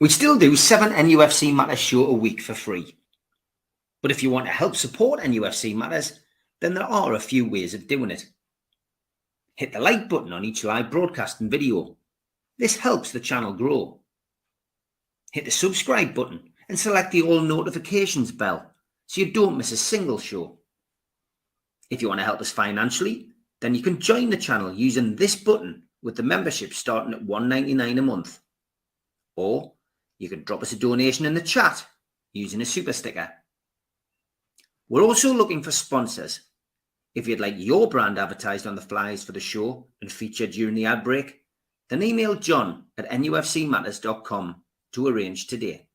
We still do 7 NUFC Matters show a week for free. But if you want to help support NUFC Matters, then there are a few ways of doing it. Hit the like button on each live broadcast and video. This helps the channel grow. Hit the subscribe button and select the all notifications bell so you don't miss a single show. If you want to help us financially, then you can join the channel using this button with the membership starting at $1.99 a month. Or you can drop us a donation in the chat using a super sticker. We're also looking for sponsors. If you'd like your brand advertised on the flyers for the show and featured during the ad break, then email John at nufcmatters.com to arrange today.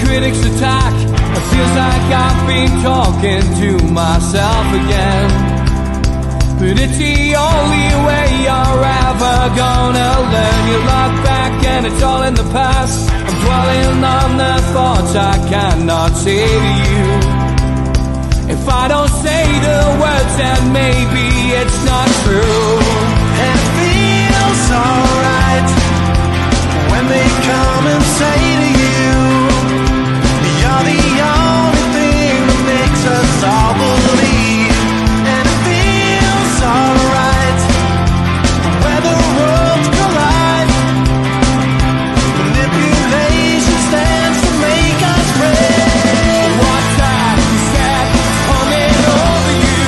Critics attack. It feels like I've been talking to myself again. But it's the only way you're ever gonna learn. You look back and it's all in the past. I'm dwelling on the thoughts I cannot say to you. If I don't say the words, then maybe it's not true. And it feels alright when they come and say to you, you're the only thing that makes us all believe. And it feels alright where the worlds collide. Manipulation stands to make us break. What time you said coming over you.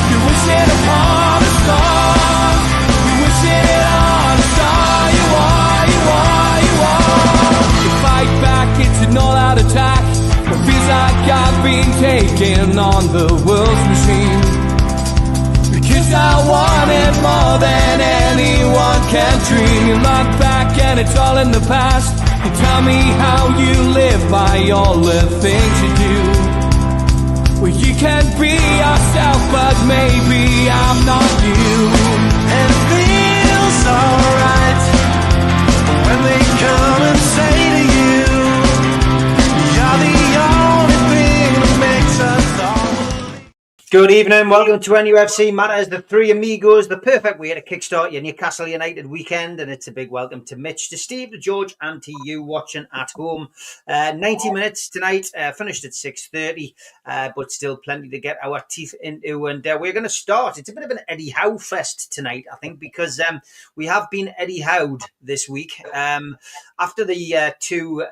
You wish it upon a star. You wish it on a star. You are, you are, you are. You fight back, it's an all-out attack. It feels like I've been taken on the world's machine. Because I want it more than anyone can dream. You look back and it's all in the past. You tell me how you live by all the things you do. Well, you can be yourself, but maybe I'm not you. And it feels alright when they come and say to you, you're the only thing that makes us all. Good evening, welcome to NUFC Matters, the three amigos, the perfect way to kickstart your Newcastle United weekend. And it's a big welcome to Mitch, to Steve, to George, and to you watching at home. 90 minutes tonight, finished at 6:30, but still plenty to get our teeth into. And we're going to start. It's a bit of an Eddie Howe fest tonight, I think, because we have been Eddie Howed this week. After the two,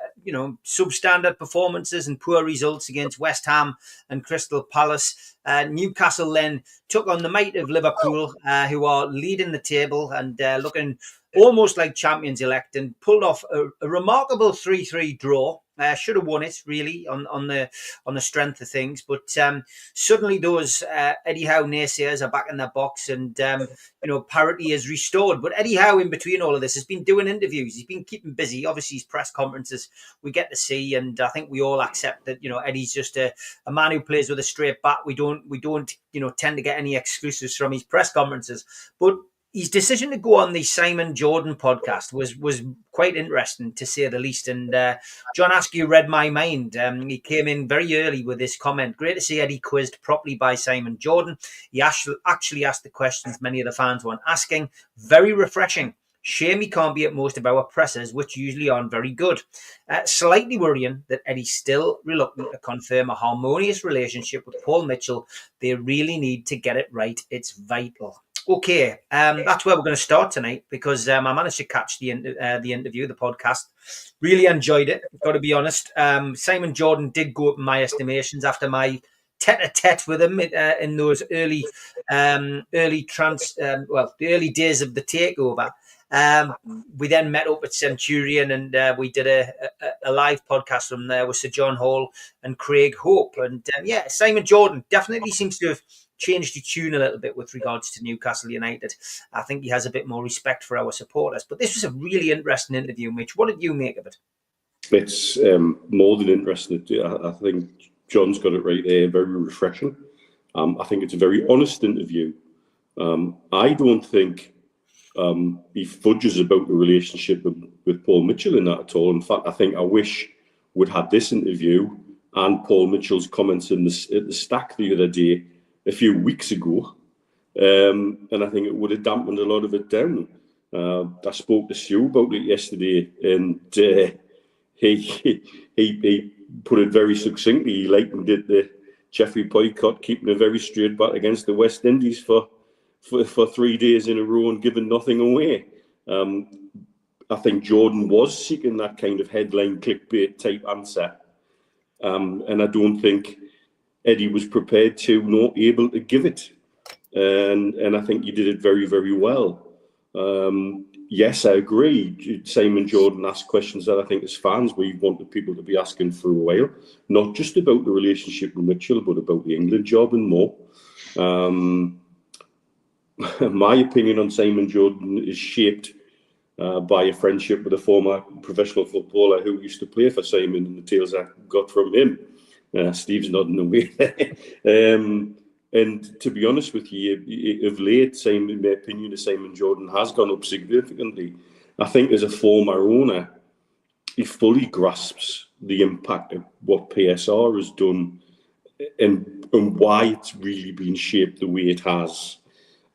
substandard performances and poor results against West Ham and Crystal Palace, Newcastle then took on the might of Liverpool, who are leading the table and looking almost like champions elect, and pulled off a remarkable 3-3 draw. Should have won it really on the strength of things, but suddenly those Eddie Howe naysayers are back in their box, and parity is restored. But Eddie Howe, in between all of this, has been doing interviews. He's been keeping busy. Obviously, his press conferences we get to see, and I think we all accept that Eddie's just a man who plays with a straight bat. We don't tend to get any exclusives from his press conferences, but his decision to go on the Simon Jordan podcast was quite interesting, to say the least. And John Askew read my mind. He came in very early with this comment. Great to see Eddie quizzed properly by Simon Jordan. He actually asked the questions many of the fans weren't asking. Very refreshing. Shame he can't be at most of our pressers, which usually aren't very good. Slightly worrying that Eddie's still reluctant to confirm a harmonious relationship with Paul Mitchell. They really need to get it right. It's vital. Okay, that's where we're going to start tonight, because I managed to catch the interview, the podcast. Really enjoyed it, got to be honest. Simon Jordan did go up in my estimations after my tete-a-tete with him in those the early days of the takeover. We then met up at Centurion, and we did a live podcast from there with Sir John Hall and Craig Hope. And Simon Jordan definitely seems to have changed the tune a little bit with regards to Newcastle United. I think he has a bit more respect for our supporters. But this was a really interesting interview, Mitch. What did you make of it? It's more than interesting. I think John's got it right there, very refreshing. I think it's a very honest interview. I don't think he fudges about the relationship with Paul Mitchell in that at all. In fact, I wish we'd had this interview and Paul Mitchell's comments at the Stack the other day, a few weeks ago, and I think it would have dampened a lot of it down. I spoke to Stu about it yesterday, and he put it very succinctly. He likened it to Jeffrey Boycott keeping a very straight bat against the West Indies for 3 days in a row and giving nothing away. I think Jordan was seeking that kind of headline clickbait type answer, and I don't think Eddie was prepared to, nor able to give it. And I think you did it very, very well. Yes, I agree. Simon Jordan asked questions that I think as fans we wanted people to be asking for a while, not just about the relationship with Mitchell, but about the England job and more. My opinion on Simon Jordan is shaped by a friendship with a former professional footballer who used to play for Simon, and the tales I got from him. Steve's nodding away. And to be honest with you, of late, in my opinion, Simon Jordan has gone up significantly. I think as a former owner, he fully grasps the impact of what PSR has done and why it's really been shaped the way it has.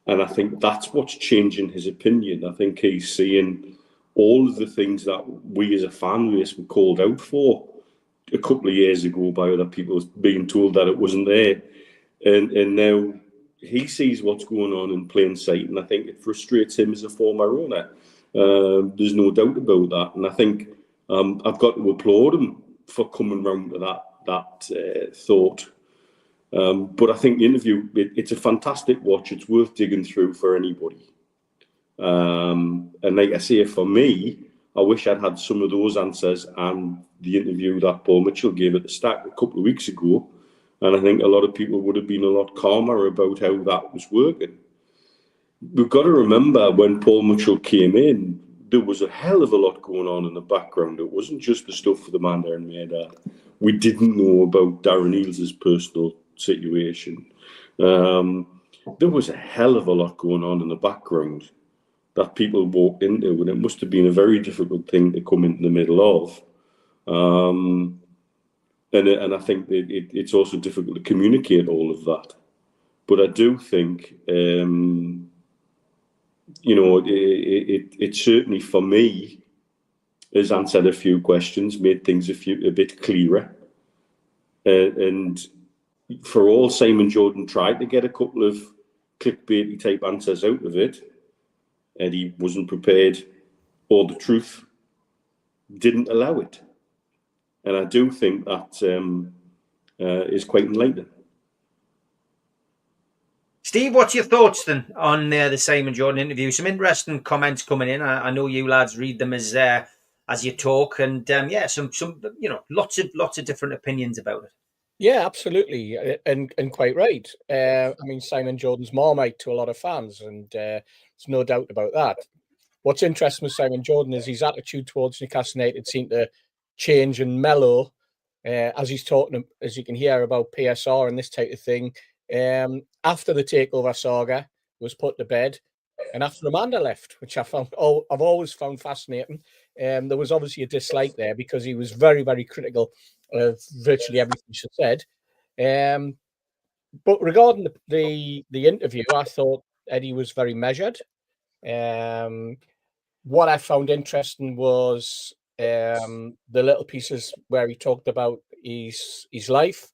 And I think that's what's changing his opinion. I think he's seeing all of the things that we as a fan base were called out for a couple of years ago by other people being told that it wasn't there. And now he sees what's going on in plain sight, and I think it frustrates him as a former owner. There's no doubt about that. And I think I've got to applaud him for coming round to that thought. But I think the interview, it's a fantastic watch. It's worth digging through for anybody. And like I say, for me, I wish I'd had some of those answers and the interview that Paul Mitchell gave at the Stack a couple of weeks ago. And I think a lot of people would have been a lot calmer about how that was working. We've got to remember when Paul Mitchell came in, there was a hell of a lot going on in the background. It wasn't just the stuff for the man there in Maida. We didn't know about Darren Eales' personal situation. There was a hell of a lot going on in the background that people walked into, and it must have been a very difficult thing to come into the middle of. And I think it's also difficult to communicate all of that. But I do think, it certainly for me has answered a few questions, made things a bit clearer. And for all, Simon Jordan tried to get a couple of clickbaity type answers out of it. Eddie wasn't prepared, or the truth didn't allow it. And I do think that is quite enlightening. Steve, what's your thoughts then on the Simon Jordan interview? Some interesting comments coming in. I know you lads read them as you talk, and some lots of different opinions about it. Yeah, absolutely, and quite right. I mean, Simon Jordan's Marmite to a lot of fans, and there's no doubt about that. What's interesting with Simon Jordan is his attitude towards Newcastle United seemed to change and mellow as he's talking, as you can hear, about PSR and this type of thing. After the takeover saga was put to bed, and after Amanda left, which I've always found fascinating. There was obviously a dislike there because he was very, very critical of virtually everything she said. But regarding the interview, I thought Eddie was very measured. What I found interesting was the little pieces where he talked about his life,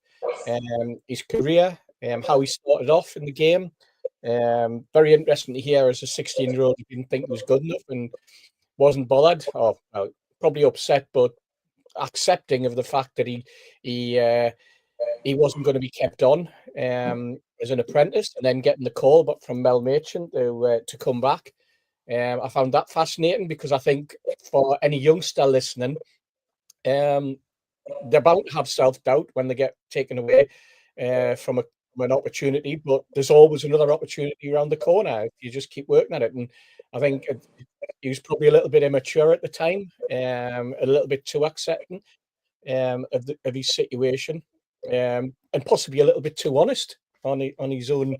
his career, how he started off in the game. Very interesting to hear as a 16-year-old who didn't think he was good enough and wasn't bothered, or probably upset, but accepting of the fact that he wasn't going to be kept on as an apprentice, and then getting the call but from Mel Machin to come back. I found that fascinating because I think for any youngster listening, they're bound to have self-doubt when they get taken away from an opportunity, but there's always another opportunity around the corner if you just keep working at it. And I think he was probably a little bit immature at the time, a little bit too accepting of his situation. and possibly a little bit too honest on his own,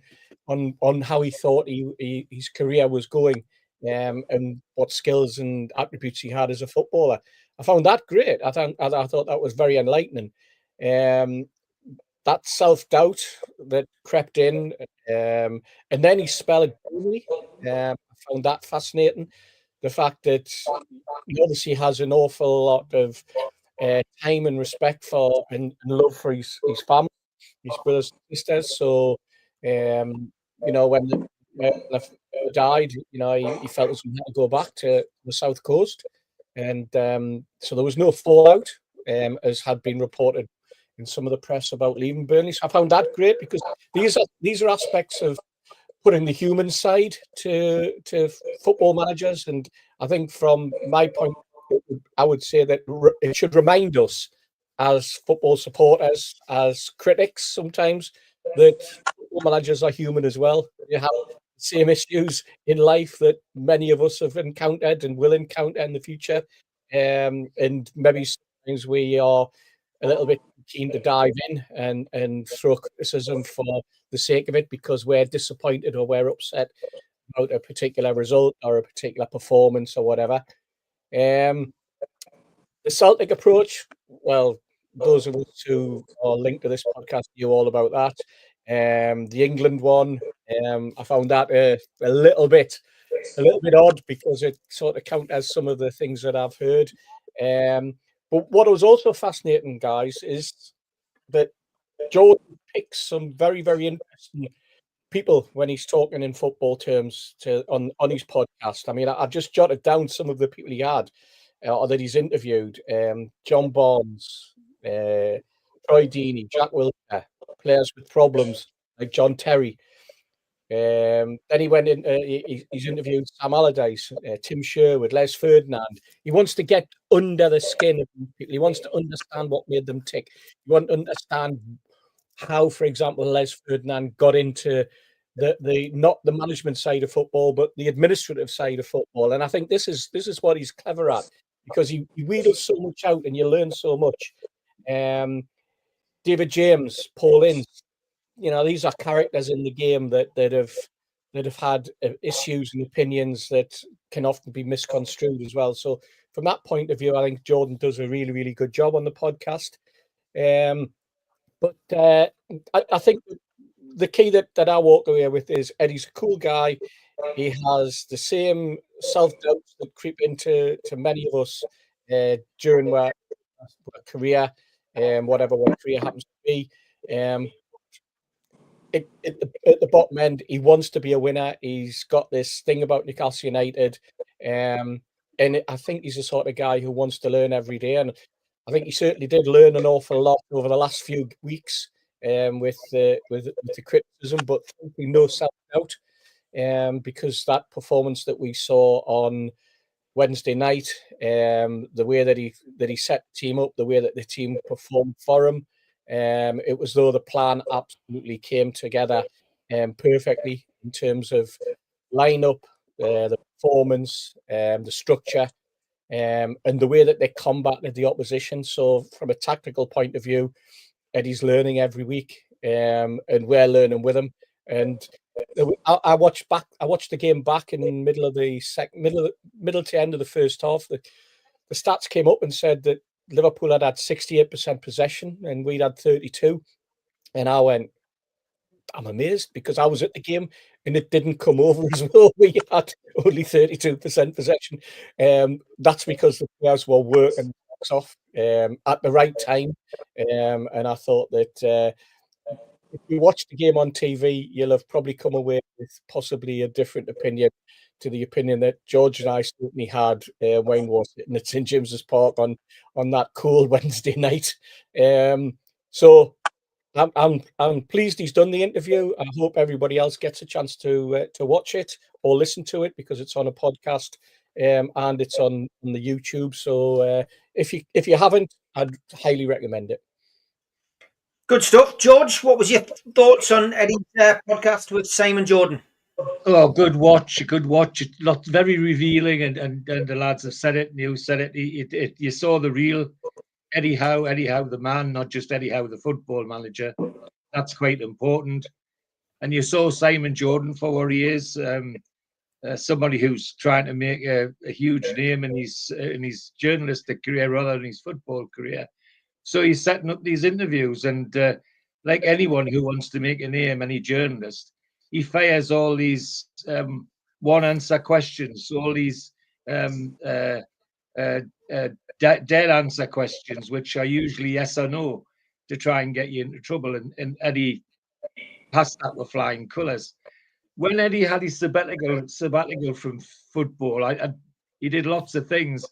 on how he thought his career was going, and what skills and attributes he had as a footballer. I found that great. I thought that was very enlightening. That self-doubt that crept in, and then he spelled Burnley. I found that fascinating. The fact that he obviously has an awful lot of time and respect for and love for his family, his brothers and sisters. So, you know, when the died, you know, he felt as he had to go back to the South Coast, and so there was no fallout, as had been reported in some of the press about leaving Burnley. So I found that great, because these are aspects of putting the human side to football managers, and I think from my point, I would say that it should remind us as football supporters, as critics sometimes, that football managers are human as well. They have the same issues in life that many of us have encountered and will encounter in the future, and maybe sometimes we are a little bit keen to dive in and throw criticism for the sake of it, because we're disappointed or we're upset about a particular result or a particular performance or whatever. The Celtic approach, well, those of us who are linked to this podcast knew all about that. The England one, I found that a little bit odd, because it sort of counters some of the things that I've heard. But what was also fascinating, guys, is that Jordan picks some very, very interesting people when he's talking in football terms on his podcast. I mean, I just jotted down some of the people he had or that he's interviewed. John Barnes, Troy Deeney, Jack Wilshere, players with problems like John Terry. Then he went in. He's interviewed Sam Allardyce, Tim Sherwood, Les Ferdinand. He wants to get under the skin of people. He wants to understand what made them tick. He wants to understand how, for example, Les Ferdinand got into the not the management side of football, but the administrative side of football. And I think this is what he's clever at, because he wheedles so much out and you learn so much. David James, Paul Ince, you know, these are characters in the game that have had issues and opinions that can often be misconstrued as well. So from that point of view, I think Jordan does a really, really good job on the podcast. But I think the key that I walk away with is Eddie's a cool guy. He has the same self-doubts that creep into many of us during our career, whatever career happens to be. At the bottom end, he wants to be a winner. He's got this thing about Newcastle United, and I think he's the sort of guy who wants to learn every day. And I think he certainly did learn an awful lot over the last few weeks with the criticism, but no self-doubt, because that performance that we saw on Wednesday night, the way that he set the team up, the way that the team performed for him, it was though the plan absolutely came together perfectly in terms of lineup, the performance, the structure, and the way that they combated the opposition. So from a tactical point of view, Eddie's learning every week, and we're learning with him. And I watched the game back in the middle to end of the first half. The stats came up and said that Liverpool had 68% possession and we'd had 32. And I went, I'm amazed, because I was at the game and it didn't come over as well. We had only 32% possession. That's because the players were working off at the right time. And I thought that if you watch the game on TV, you'll have probably come away with possibly a different opinion to the opinion that George and I certainly had when we were sitting at St James's Park on that cool Wednesday night. So I'm pleased he's done the interview. I hope everybody else gets a chance to watch it or listen to it, because it's on a podcast and it's on the YouTube. So if you haven't, I'd highly recommend it. Good stuff. George, what was your thoughts on Eddie's podcast with Simon Jordan? Oh, good watch. Not very revealing, and the lads have said it, and you said it. You saw the real Eddie Howe, the man, not just Eddie Howe, the football manager. That's quite important. And you saw Simon Jordan for what he is, somebody who's trying to make a huge name in his journalistic career rather than his football career. So he's setting up these interviews, and like anyone who wants to make a name, any journalist, he fires all these one-answer questions, all these dead answer questions, which are usually yes or no, to try and get you into trouble. And Eddie passed that with flying colours. When Eddie had his sabbatical from football, he did lots of things,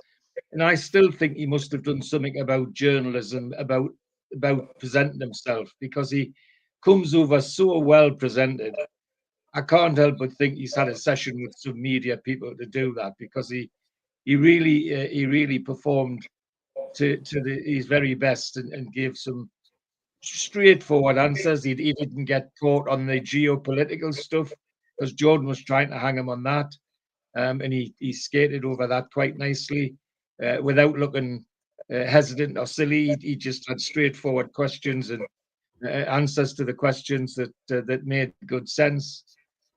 and I still think he must have done something about journalism, about presenting himself, because he comes over so well presented. I can't help but think he's had a session with some media people to do that, because he really performed to his very best and gave some straightforward answers. He didn't get caught on the geopolitical stuff, because Jordan was trying to hang him on that, and he skated over that quite nicely without looking hesitant or silly. He just had straightforward questions and answers to the questions that made good sense,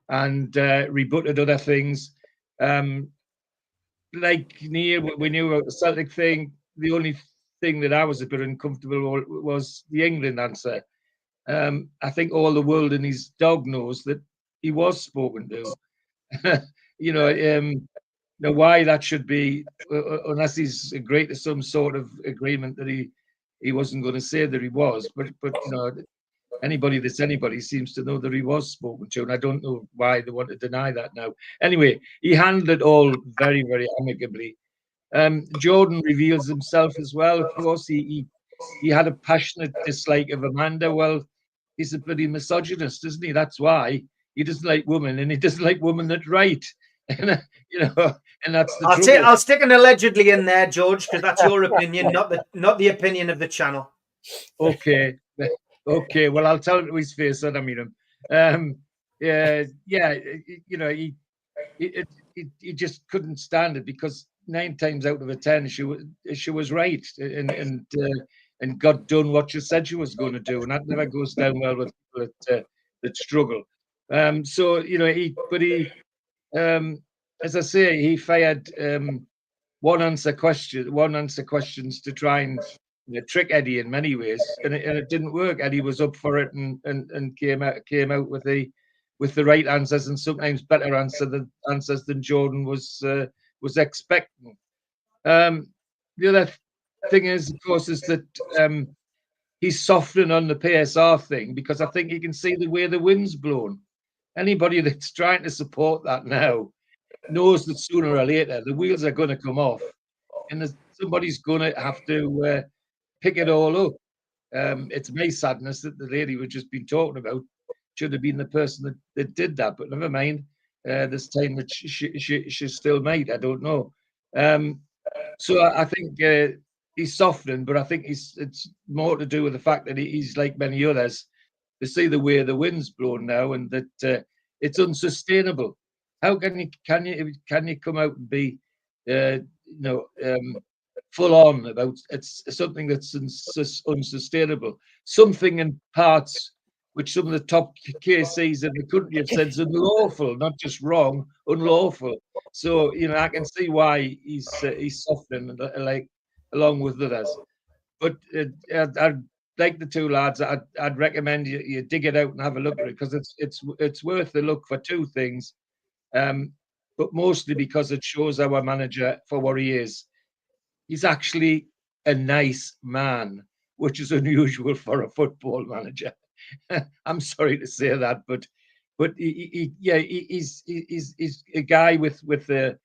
and rebutted other things. Like we knew about the Celtic thing. The only thing that I was a bit uncomfortable was the England answer. I think all the world and his dog knows that he was spoken to. Now why that should be, unless he's agreed to some sort of agreement that he wasn't going to say that he was, but anybody that's anybody seems to know that he was spoken to, and I don't know why they want to deny that now. Anyway, he handled it all very, very amicably. Jordan reveals himself as well. Of course, he had a passionate dislike of Amanda. Well, he's a bloody misogynist, isn't he? That's why he doesn't like women, and he doesn't like women that write. And that's the trouble. I'll stick an allegedly in there, George, because that's your opinion, not the opinion of the channel. Okay. Well, I'll tell him to his face when I meet him. He just couldn't stand it, because 9 times out of 10 she was right and got done what she said she was going to do, and that never goes down well with people that struggle. As I say, he fired one answer questions to try and trick Eddie in many ways, and it didn't work. Eddie was up for it and came out with the right answers, and sometimes better answers than Jordan was expecting. The other thing is, of course, is that he's softening on the PSR thing, because I think he can see the way the wind's blown. Anybody that's trying to support that now knows that sooner or later the wheels are going to come off, and somebody's going to have to pick it all up. It's my sadness that the lady we've just been talking about should have been the person that did that, but never mind. This time that she still might. I don't know. So I think he's softening, but I think it's more to do with the fact that he's like many others. They see the way the wind's blown now, and that it's unsustainable. How can you come out and be full on about it's something that's unsustainable? Something in parts which some of the top KCs in the country have said is unlawful, not just wrong, unlawful. So I can see why he's softening, like along with others. But I'd like the two lads. I'd recommend you dig it out and have a look at it, because it's worth a look for two things, but mostly because it shows our manager for what he is. He's actually a nice man, which is unusual for a football manager. I'm sorry to say that, but he's a guy with a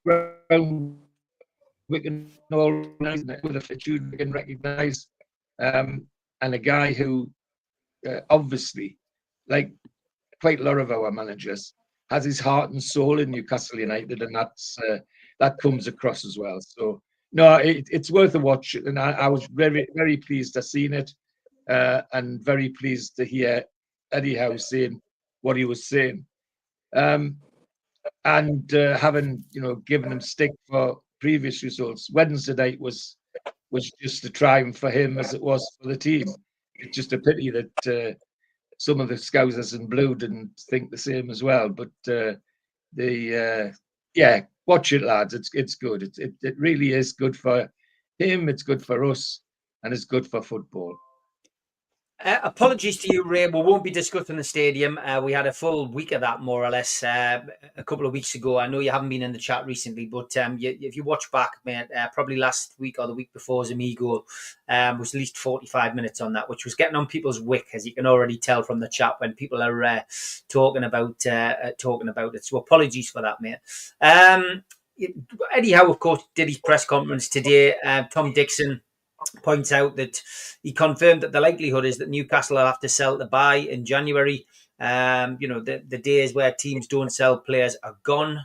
background we can all recognize, with a attitude we can recognize, and a guy who obviously, like quite a lot of our managers, has his heart and soul in Newcastle United, and that comes across as well. So no, it's worth a watch, and I was very, very pleased to seen it, and very pleased to hear Eddie Howe saying what he was saying, and having given him stick for previous results. Wednesday night was was just a triumph for him as it was for the team. It's just a pity that some of the Scousers in blue didn't think the same as well. But watch it, lads. It's good. It really is good for him. It's good for us, and it's good for football. Apologies to you, Ray. We won't be discussing the stadium. We had a full week of that, more or less, a couple of weeks ago. I know you haven't been in the chat recently, but if you watch back, mate, probably last week or the week before's Amigo was at least 45 minutes on that, which was getting on people's wick, as you can already tell from the chat when people are talking about it. So apologies for that, mate. Eddie Howe, of course, did his press conference today. Tom Dixon points out that he confirmed that the likelihood is that Newcastle will have to sell to buy in January. The days where teams don't sell players are gone.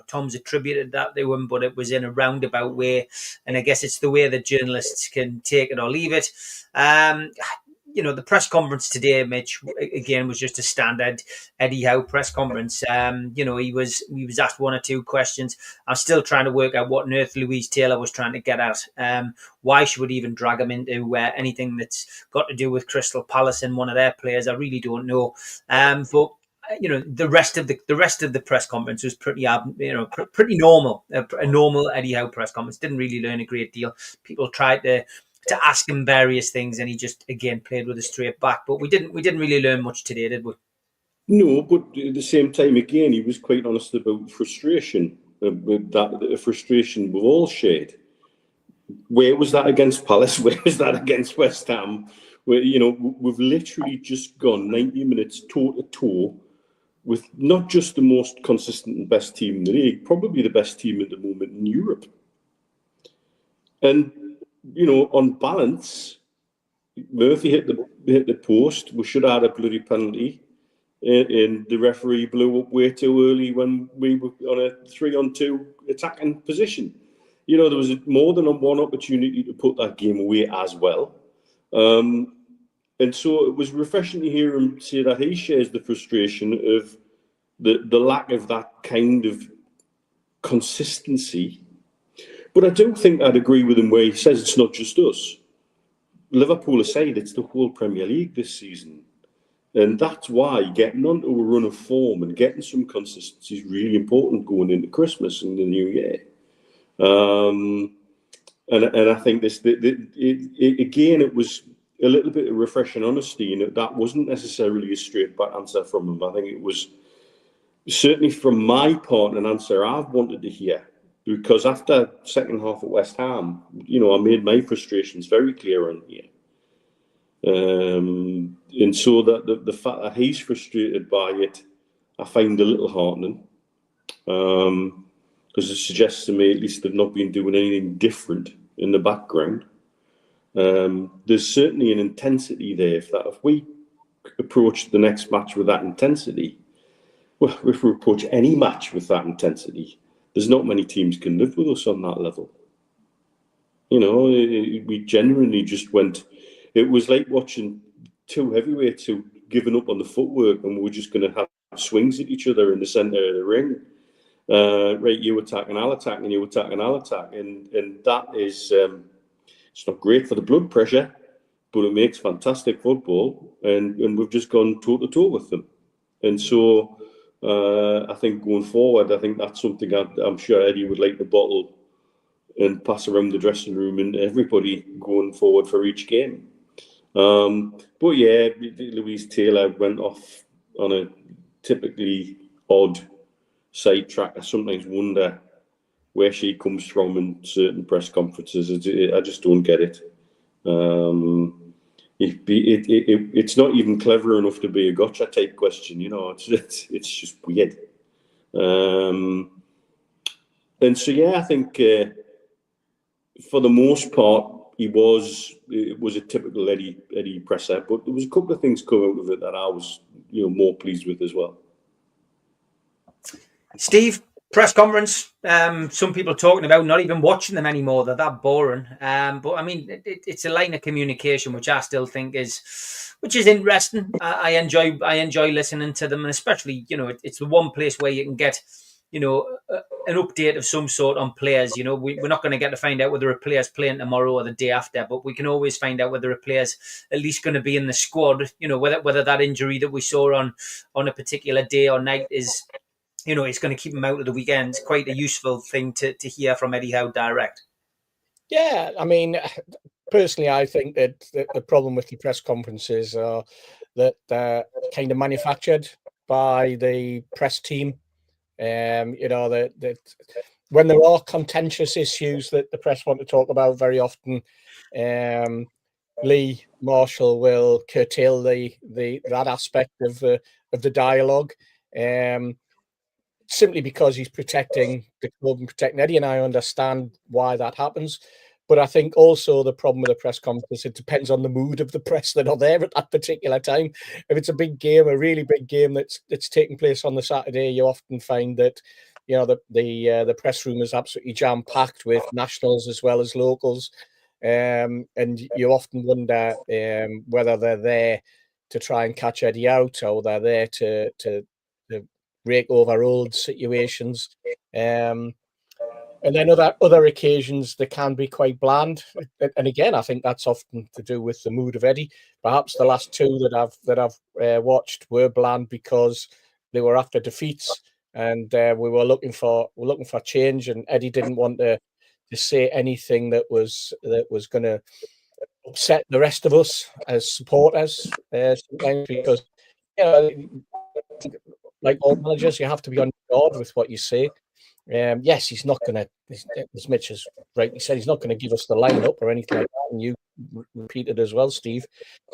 Tom's attributed that to him, but it was in a roundabout way. And I guess it's the way that journalists can take it or leave it. The press conference today, Mitch, again, was just a standard Eddie Howe press conference. He was asked one or two questions. I'm still trying to work out what on earth Louise Taylor was trying to get at. Why she would even drag him into anything that's got to do with Crystal Palace and one of their players, I really don't know. But the rest of the press conference was pretty normal. A normal Eddie Howe press conference. Didn't really learn a great deal. People tried to ask him various things, and he just again played with a straight back. But we didn't really learn much today, did we? No, but at the same time, again, he was quite honest about frustration. The frustration we've all shared. Where was that against Palace? Where was that against West Ham? Where we've literally just gone 90 minutes toe to toe with not just the most consistent and best team in the league, probably the best team at the moment in Europe. And on balance, Murphy hit the post. We should have had a bloody penalty, and the referee blew up way too early when we were on a 3-on-2 attacking position. There was more than one opportunity to put that game away as well. And so it was refreshing to hear him say that he shares the frustration of the lack of that kind of consistency. But I don't think I'd agree with him where he says it's not just us. Liverpool aside, it's the whole Premier League this season. And that's why getting onto a run of form and getting some consistency is really important going into Christmas and the new year. And I think again, it was a little bit of refreshing honesty, and that wasn't necessarily a straight back answer from him. I think it was certainly from my part an answer I've wanted to hear. Because after second half at West Ham, I made my frustrations very clear on here. And so that the fact that he's frustrated by it, I find a little heartening. Because it suggests to me at least they've not been doing anything different in the background. There's certainly an intensity there. If we approach the next match with that intensity, well, if we approach any match with that intensity, there's not many teams can live with us on that level. We genuinely just went. It was like watching two heavyweights who given up on the footwork, and we're just going to have swings at each other in the centre of the ring. Right, you attack and I'll attack, and you attack and I'll attack, and that is it's not great for the blood pressure, but it makes fantastic football, and we've just gone toe to toe with them, and so. I think going forward, I think that's something I'm sure Eddie would like to bottle and pass around the dressing room and everybody going forward for each game. But yeah, Louise Taylor went off on a typically odd sidetrack. I sometimes wonder where she comes from in certain press conferences. I just don't get it. It's not even clever enough to be a gotcha type question, it's just weird. And so, yeah, I think for the most part, it was a typical Eddie presser, but there was a couple of things come out of it that I was, more pleased with as well. Steve, press conference. Some people talking about not even watching them anymore. They're that boring. But I mean, it's a line of communication which I still think is interesting. I enjoy listening to them, and especially it's the one place where you can get an update of some sort on players. We're not going to get to find out whether a player's playing tomorrow or the day after, but we can always find out whether a player's at least going to be in the squad. Whether that injury that we saw on a particular day or night is, it's going to keep him out of the weekend. It's quite a useful thing to hear from Eddie Howe direct. Yeah, I mean, personally, I think that the problem with the press conferences are that they're kind of manufactured by the press team. That when there are contentious issues that the press want to talk about, very often Lee Marshall will curtail that aspect of the dialogue, simply because he's protecting the club and protecting Eddie, and I understand why that happens. But I think also the problem with the press conference, it depends on the mood of the press that are there at that particular time. If it's a big game, a really big game that's taking place on the Saturday, you often find that the press room is absolutely jam packed with nationals as well as locals, and you often wonder whether they're there to try and catch Eddie out, or they're there to rake over old situations. And then other occasions they can be quite bland, and again, I think that's often to do with the mood of Eddie. Perhaps the last two that I've watched were bland because they were after defeats, and we were looking for change, and Eddie didn't want to say anything that was going to upset the rest of us as supporters. Sometimes, because like all managers, you have to be on guard with what you say. Yes, he's not going to, as Mitch has rightly said, he's not going to give us the lineup or anything like that. And you repeated as well, Steve.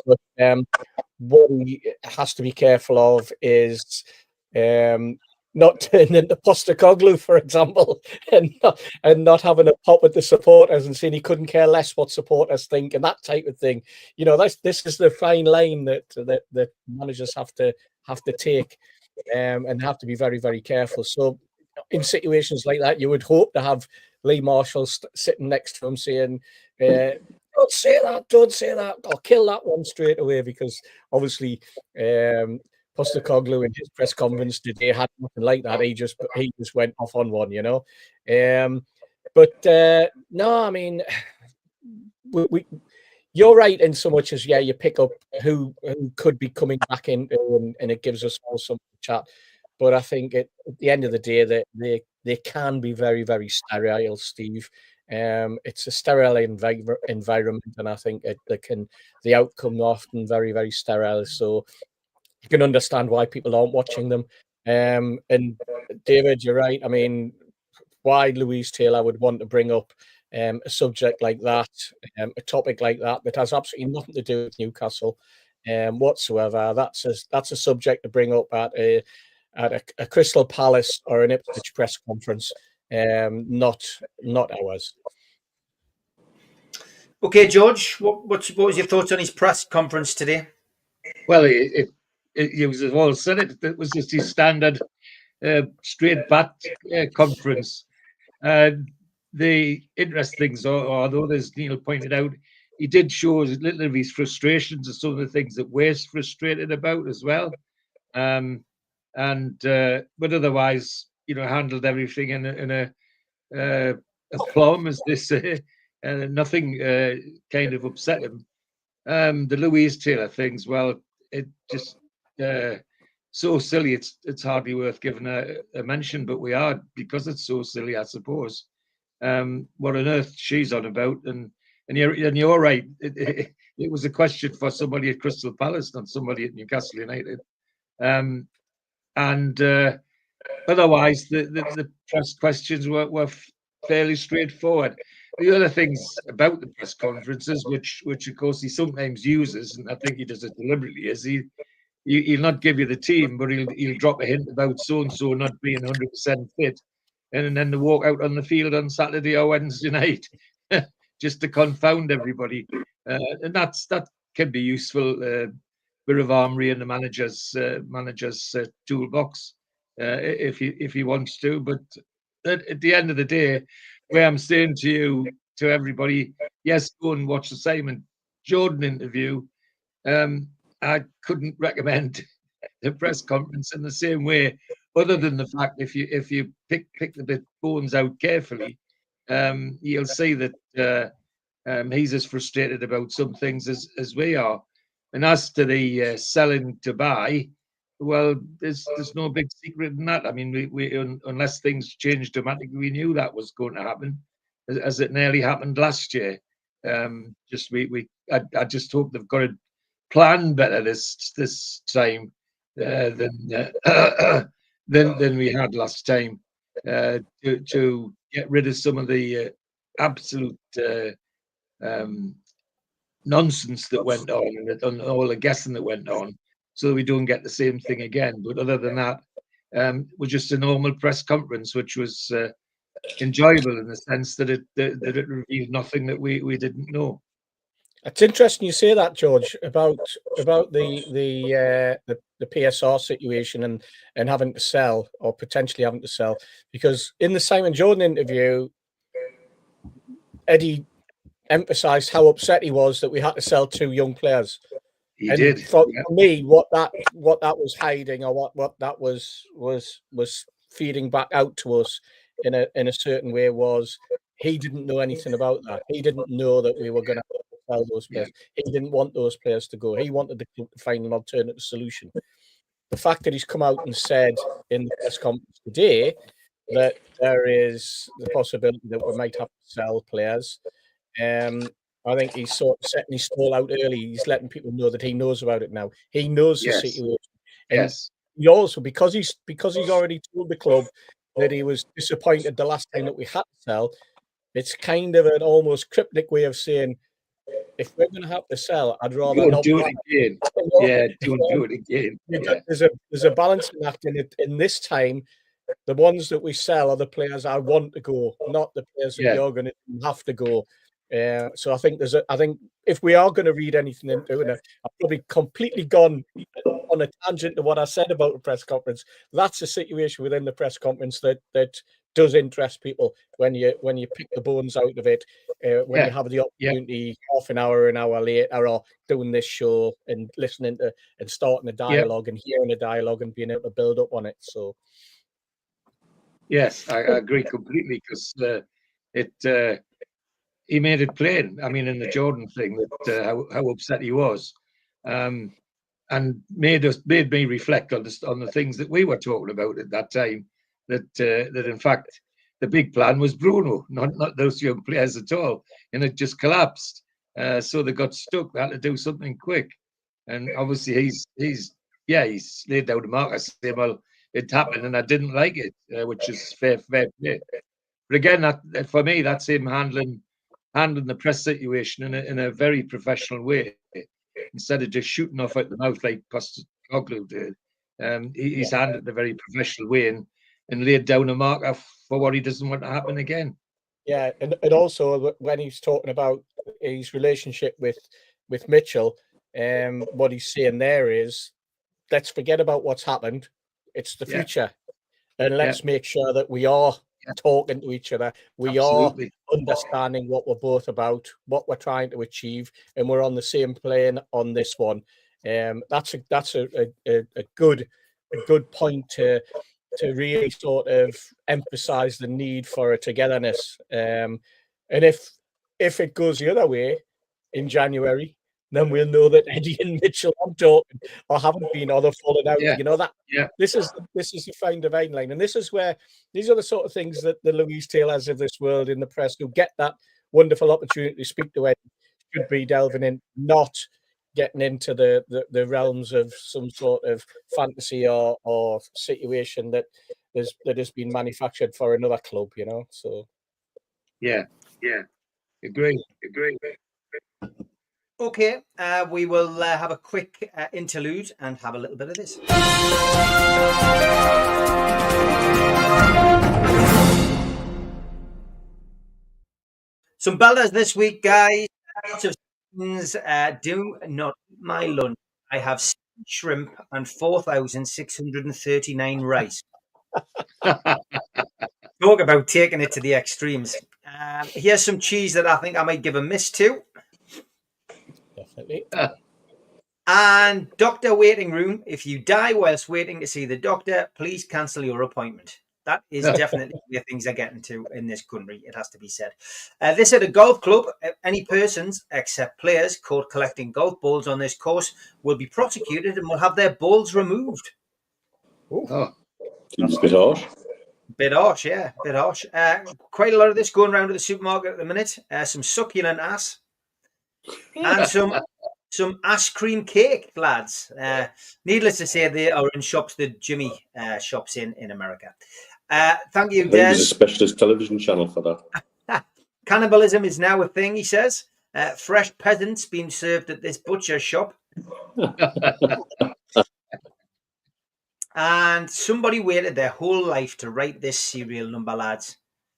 But what he has to be careful of is not turning into Postecoglou, for example, and not having a pop at the supporters and saying he couldn't care less what supporters think and that type of thing. This is the fine line that managers have to take, and have to be very, very careful. So in situations like that, you would hope to have Lee Marshall sitting next to him saying, don't say that, I'll kill that one straight away, because obviously Postecoglou in his press conference today had nothing like that. He just went off on one, But no, I mean, you're right in so much as, you pick up who could be coming back in, and it gives us all some chat. But I think at the end of the day, that they can be very, very sterile, Steve. It's a sterile environment, and I think the outcome often very, very sterile. So you can understand why people aren't watching them. And David, you're right. I mean, why Louise Taylor would want to bring up a subject like that, a topic like that has absolutely nothing to do with Newcastle whatsoever. That's a subject to bring up at a Crystal Palace or an Ipswich press conference, not ours. Okay, George, what was your thoughts on his press conference today? Well, it was all said. It was just his standard straight bat conference. The interesting things, although as Neil pointed out, he did show a little of his frustrations and some of the things that we're frustrated about as well. But otherwise, handled everything in a plum, as they say, and nothing kind of upset him. The Louise Taylor things, well, it just so silly. It's hardly worth giving a mention, but we are, because it's so silly, I suppose. What on earth she's on about? And you're right. It was a question for somebody at Crystal Palace, not somebody at Newcastle United. Otherwise, the press questions were fairly straightforward. The other things about the press conferences, which of course he sometimes uses, and I think he does it deliberately, is he'll not give you the team, but he'll drop a hint about so and so not being 100% fit, and then they walk out on the field on Saturday or Wednesday night, just to confound everybody, and that can be useful. Bit of armory in the manager's toolbox if he wants to. But at the end of the day, where I'm saying to everybody, yes, go and watch the Simon Jordan interview. I couldn't recommend the press conference in the same way other than the fact if you pick the bones out carefully, you'll see that he's as frustrated about some things as we are. And as to the selling to buy, well, there's no big secret in that. I mean, we unless things change dramatically, we knew that was going to happen, as it nearly happened last year. I just hope they've got a plan better this time than we had last time, to get rid of some of the absolute nonsense that went on and all the guessing that went on, so that we don't get the same thing again. But other than that, was just a normal press conference, which was enjoyable in the sense that it revealed nothing that we didn't know. It's interesting you say that, George, about the PSR situation and having to sell, or potentially having to sell, because in the Simon Jordan interview, Eddie emphasised how upset he was that we had to sell 2 young players. He and did. For me, what that was hiding, or what that was feeding back out to us in a certain way, was he didn't know anything about that. He didn't know that we were going to sell those players. He didn't want those players to go. He wanted the club to find an alternative solution. The fact that he's come out and said in the press conference today that there is the possibility that we might have to sell players, I think he's sort of setting his stall out early. He's letting people know that he knows about it now. He knows the situation. And he also, because he's already told the club that he was disappointed the last time that we had to sell, it's kind of an almost cryptic way of saying, if we're going to have to sell, I'd rather not do it again. Yeah, don't do it again. There's a balancing act in it. In this time, the ones that we sell are the players I want to go, not the players that you're going to have to go. So I think I think if we are going to read anything into it, I've probably completely gone on a tangent to what I said about the press conference. That's a situation within the press conference that does interest people when you pick the bones out of it, when you have the opportunity half an hour later, or doing this show and listening to and starting a dialogue and hearing a dialogue and being able to build up on it. So yes, I agree completely, because he made it plain. I mean, in the Jordan thing, that how upset he was, and made me reflect on the things that we were talking about at that time. That in fact the big plan was Bruno, not those young players at all, and it just collapsed. So they got stuck. They had to do something quick, and obviously he's laid down the mark. I say, well, it happened, and I didn't like it, which is fair play. But again, that for me, that's him handling the press situation in a very professional way, instead of just shooting off out the mouth like Postecoglou did. He's handled it in a very professional way and laid down a marker for what he doesn't want to happen again. Yeah, and also when he's talking about his relationship with Mitchell, what he's saying there is, let's forget about what's happened. It's the future, and let's make sure that we are talking to each other. We are understanding what we're both about, what we're trying to achieve, and we're on the same plane on this one. That's a good point to really sort of emphasize the need for a togetherness. And if it goes the other way in January, then we'll know that Eddie and Mitchell aren't talking or haven't been, or they're falling out. You know that. This is the fine divine line, and this is where these are the sort of things that the Louise Taylors of this world in the press who get that wonderful opportunity to speak to Eddie should be delving in, not getting into the realms of some sort of fantasy or situation that has been manufactured for another club. You know, so agree. Okay, we will have a quick interlude and have a little bit of this. Some belters this week, guys. Lots of things. Do not my lunch. I have shrimp and 4,639 rice. Talk about taking it to the extremes. Here's some cheese that I think I might give a miss to. Definitely. And doctor waiting room. If you die whilst waiting to see the doctor, please cancel your appointment. That is definitely where things are getting to in this country, it has to be said. This at a golf club, any persons except players caught collecting golf balls on this course will be prosecuted and will have their balls removed. Oh, Seems a bit harsh. Bit harsh, yeah, bit harsh. Quite a lot of this going around at the supermarket at the minute. Some succulent ass and some ice cream cake, lads. Needless to say, they are in shops that Jimmy shops in America. Thank you, I think there's a Des. specialist television channel for that. Cannibalism is now a thing, he says. Fresh peasants being served at this butcher shop. And somebody waited their whole life to write this serial number, lads.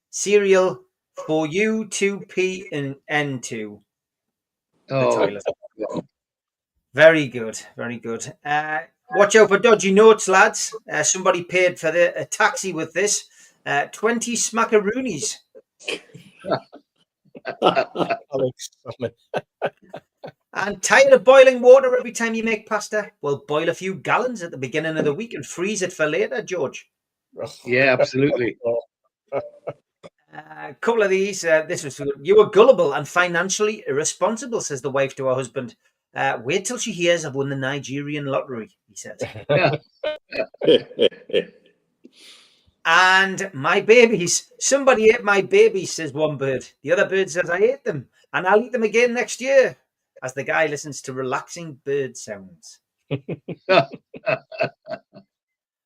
Serial for U2P and N2. The toilet. Very good, very good. Watch out for dodgy notes, lads. Somebody paid for a taxi with this. 20 smackaroonies. Alex, And tired of boiling water every time you make pasta? Well, boil a few gallons at the beginning of the week and freeze it for later, George. yeah, absolutely. A couple of these. This was good. You were gullible and financially irresponsible, says the wife to her husband. Wait till she hears I've won the Nigerian lottery, he says. And my babies. Somebody ate my babies, says one bird. The other bird says, I ate them and I'll eat them again next year, as the guy listens to relaxing bird sounds.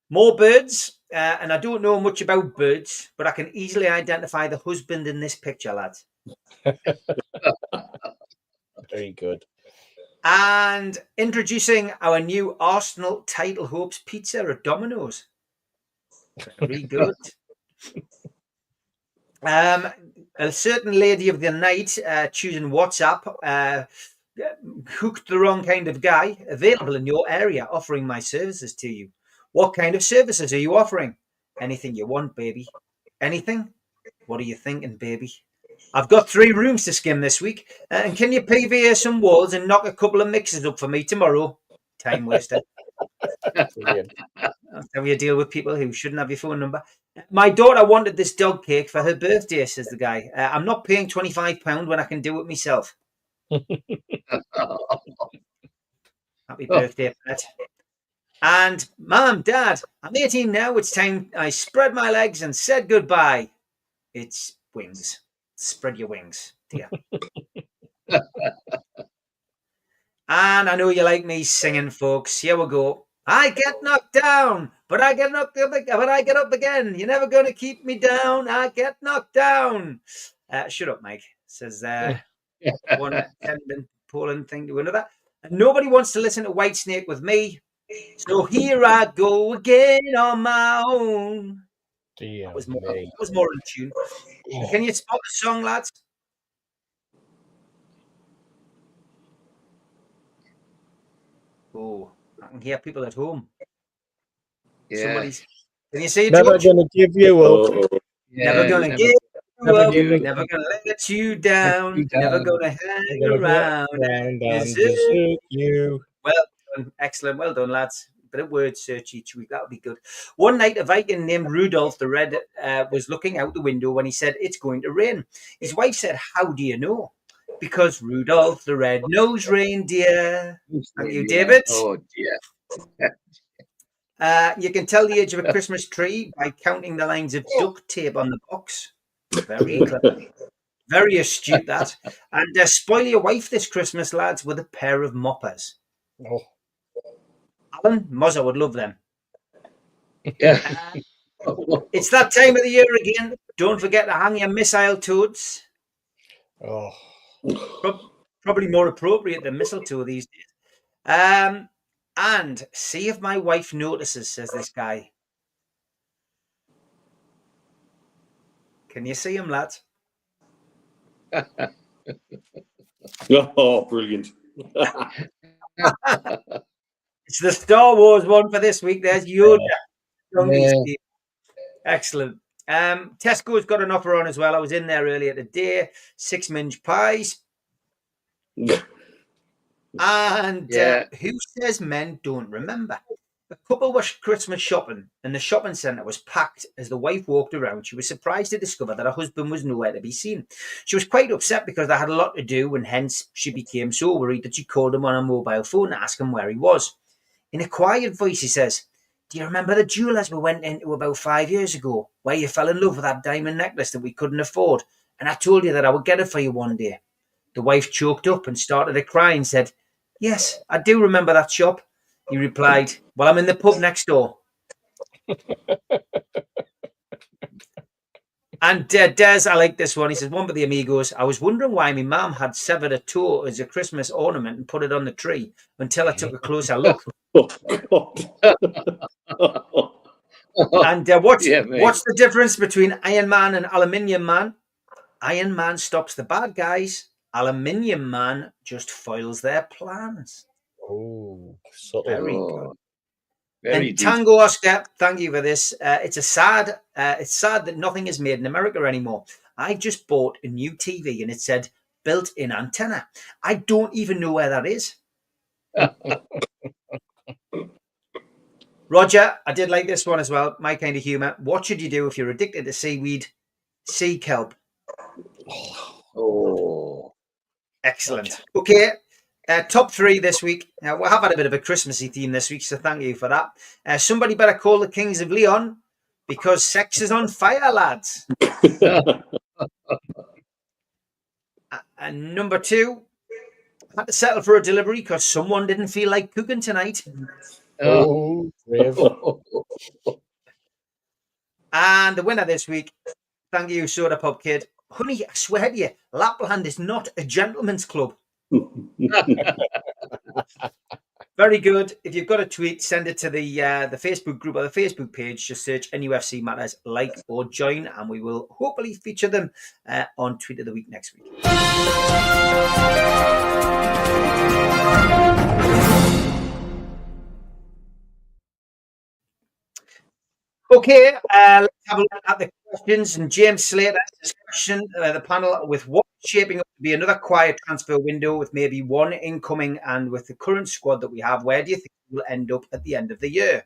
More birds. And I don't know much about birds, but I can easily identify the husband in this picture, lads. very good. And introducing our new Arsenal title hopes pizza at Domino's. Very good. A certain lady of the night choosing WhatsApp hooked the wrong kind of guy. Available in your area, offering my services to you. What kind of services are you offering? Anything you want, baby. Anything? What are you thinking, baby? I've got 3 rooms to skim this week. And can you PVA some walls and knock a couple of mixers up for me tomorrow? Time waster. Brilliant. That's how you deal with people who shouldn't have your phone number. My daughter wanted this dog cake for her birthday, says the guy. I'm not paying £25 when I can do it myself. Happy birthday, pet. And Mom, Dad, I'm 18 now. It's time I spread my legs and said goodbye. It's wings. Spread your wings, dear. And I know you like me singing, folks. Here we go. I get knocked down, but I get knocked up, but I get up again. You're never going to keep me down. I get knocked down. Shut up, Mike, says one attendant Poland thing to another. And nobody wants to listen to Whitesnake with me. So here I go again on my own. That was more in tune. Can you spot the song, lads? Oh, I can hear people at home. Yeah. Somebody's. Can you see it, Never George? gonna give you up. Never gonna give you up. Never gonna let you down. Never gonna hang around and desert you. Well done. Excellent. Well done, lads. Bit of word search each week. That would be good. One night, a Viking named Rudolph the Red was looking out the window when he said, "It's going to rain." His wife said, "How do you know?" Because Rudolph the Red knows reindeer. Thank you, David. Oh, dear. You can tell the age of a Christmas tree by counting the lines of duct tape on the box. Very clever. Very astute, that. And spoil your wife this Christmas, lads, with a pair of moppers. Oh. Alan, Mozza would love them. Yeah. It's that time of the year again. Don't forget to hang your missile toads. Oh. Probably more appropriate than mistletoe these days. And see if my wife notices, says this guy. Can you see him, lads? Oh, brilliant. It's the Star Wars one for this week. There's Yoda. Yeah. Excellent. Tesco's got an offer on as well. I was in there earlier today. 6 mince pies. And Yeah. who says men don't remember? The couple was Christmas shopping, and the shopping centre was packed. As the wife walked around, she was surprised to discover that her husband was nowhere to be seen. She was quite upset because they had a lot to do, and hence she became so worried that she called him on her mobile phone to ask him where he was. In a quiet voice, he says, "Do you remember the jewellers we went into about 5 years ago, where you fell in love with that diamond necklace that we couldn't afford? And I told you that I would get it for you one day." The wife choked up and started to cry and said, "Yes, I do remember that shop." He replied, "Well, I'm in the pub next door." And Des, I like this one. He says, "One for the Amigos. I was wondering why my mum had severed a toe as a Christmas ornament and put it on the tree until I took a closer look." Oh, God. And what's Yeah, mate. what's the difference between Iron Man and Aluminium Man? Iron Man stops the bad guys. Aluminium Man just foils their plans. Oh, subtle. Very Oh, good. very And deep. Tango Oscar, thank you for this. It's sad that nothing is made in America anymore. I just bought a new TV and it said built-in antenna. I don't even know where that is. Roger, I did like this one as well. My kind of humour. What should you do if you're addicted to seaweed? Sea kelp. Oh, Excellent. Okay. Top three this week. Now, we have had a bit of a Christmassy theme this week, so thank you for that. Somebody better call the Kings of Leon because sex is on fire, lads. And number two, had to settle for a delivery because someone didn't feel like cooking tonight. Oh, brave. And the winner this week, thank you, Soda Pop Kid. Honey, I swear to you, Lapland is not a gentleman's club. Very good. If you've got a tweet, send it to the Facebook group or the Facebook page. Just search NUFC Matters, like or join, and we will hopefully feature them on Tweet of the Week next week. Okay, let's have a look at the questions. And James Slater has question the panel with what's shaping up to be another quiet transfer window with maybe one incoming, and with the current squad that we have, where do you think we'll end up at the end of the year?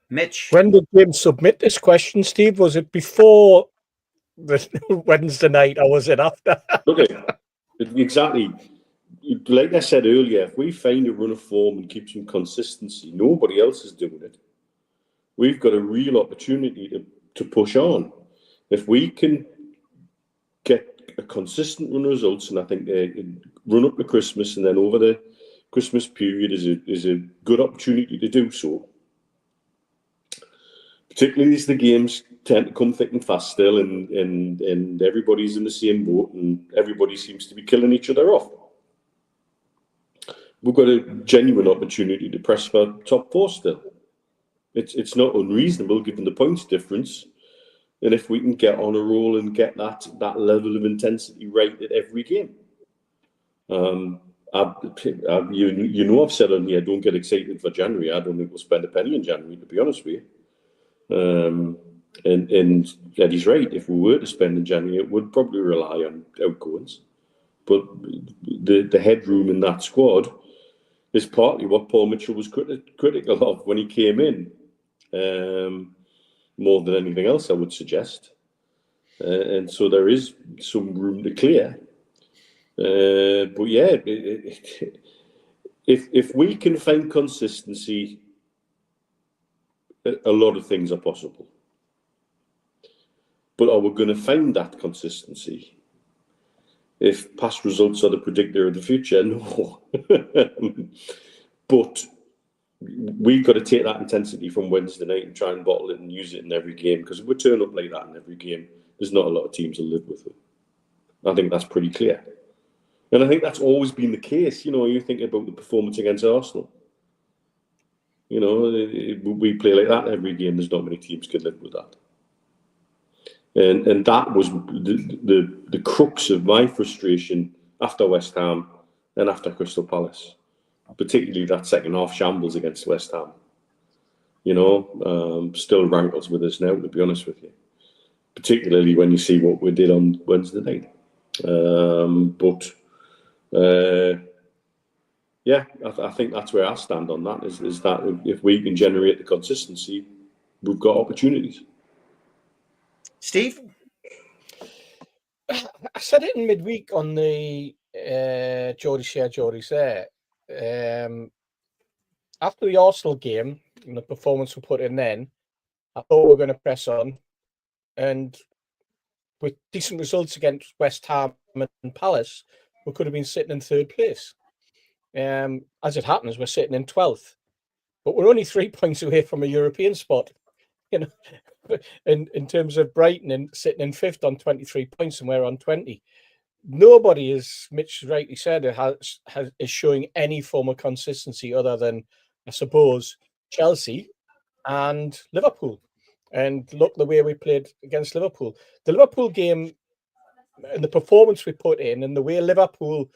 Mitch. When did James submit this question, Steve? Was it before the Wednesday night or was it after? Okay, exactly. Like I said earlier, if we find a run of form and keep some consistency, nobody else is doing it. We've got a real opportunity to push on. If we can get a consistent run of results, and I think run up to Christmas and then over the Christmas period is a good opportunity to do so. Particularly as the games tend to come thick and fast still, and everybody's in the same boat, and everybody seems to be killing each other off. We've got a genuine opportunity to press for top four still. It's not unreasonable given the points difference, and if we can get on a roll and get that level of intensity right at every game. I've said on here, don't get excited for January. I don't think we'll spend a penny in January, to be honest with you. And Eddie's right. If we were to spend in January, it would probably rely on outgoings. But the headroom in that squad is partly what Paul Mitchell was critical of when he came in, more than anything else, I would suggest. And so there is some room to clear. But yeah, if we can find consistency, a lot of things are possible. But are we going to find that consistency? If past results are the predictor of the future, no. But we've got to take that intensity from Wednesday night and try and bottle it and use it in every game. Because if we turn up like that in every game, there's not a lot of teams that live with it. I think that's pretty clear. And I think that's always been the case. You know, you think about the performance against Arsenal. You know, we play like that every game. There's not many teams can live with that. And that was the crux of my frustration after West Ham and after Crystal Palace, particularly that second half shambles against West Ham. You know, still rankles with us now, to be honest with you. particularly when you see what we did on Wednesday night. Yeah, I think that's where I stand on that, is that if we can generate the consistency, we've got opportunities. Steve? I said it in midweek on the Geordie Share Geordie's there. After the Arsenal game and the performance we put in then, I thought we were going to press on. And with decent results against West Ham and Palace, we could have been sitting in third place. As it happens, we're sitting in 12th. But we're only 3 points away from a European spot. You know, in terms of Brighton and sitting in 5th on 23 points and we're on 20. Nobody, as Mitch rightly said, is showing any form of consistency other than, I suppose, Chelsea and Liverpool. And look the way we played against Liverpool. The Liverpool game and the performance we put in and the way Liverpool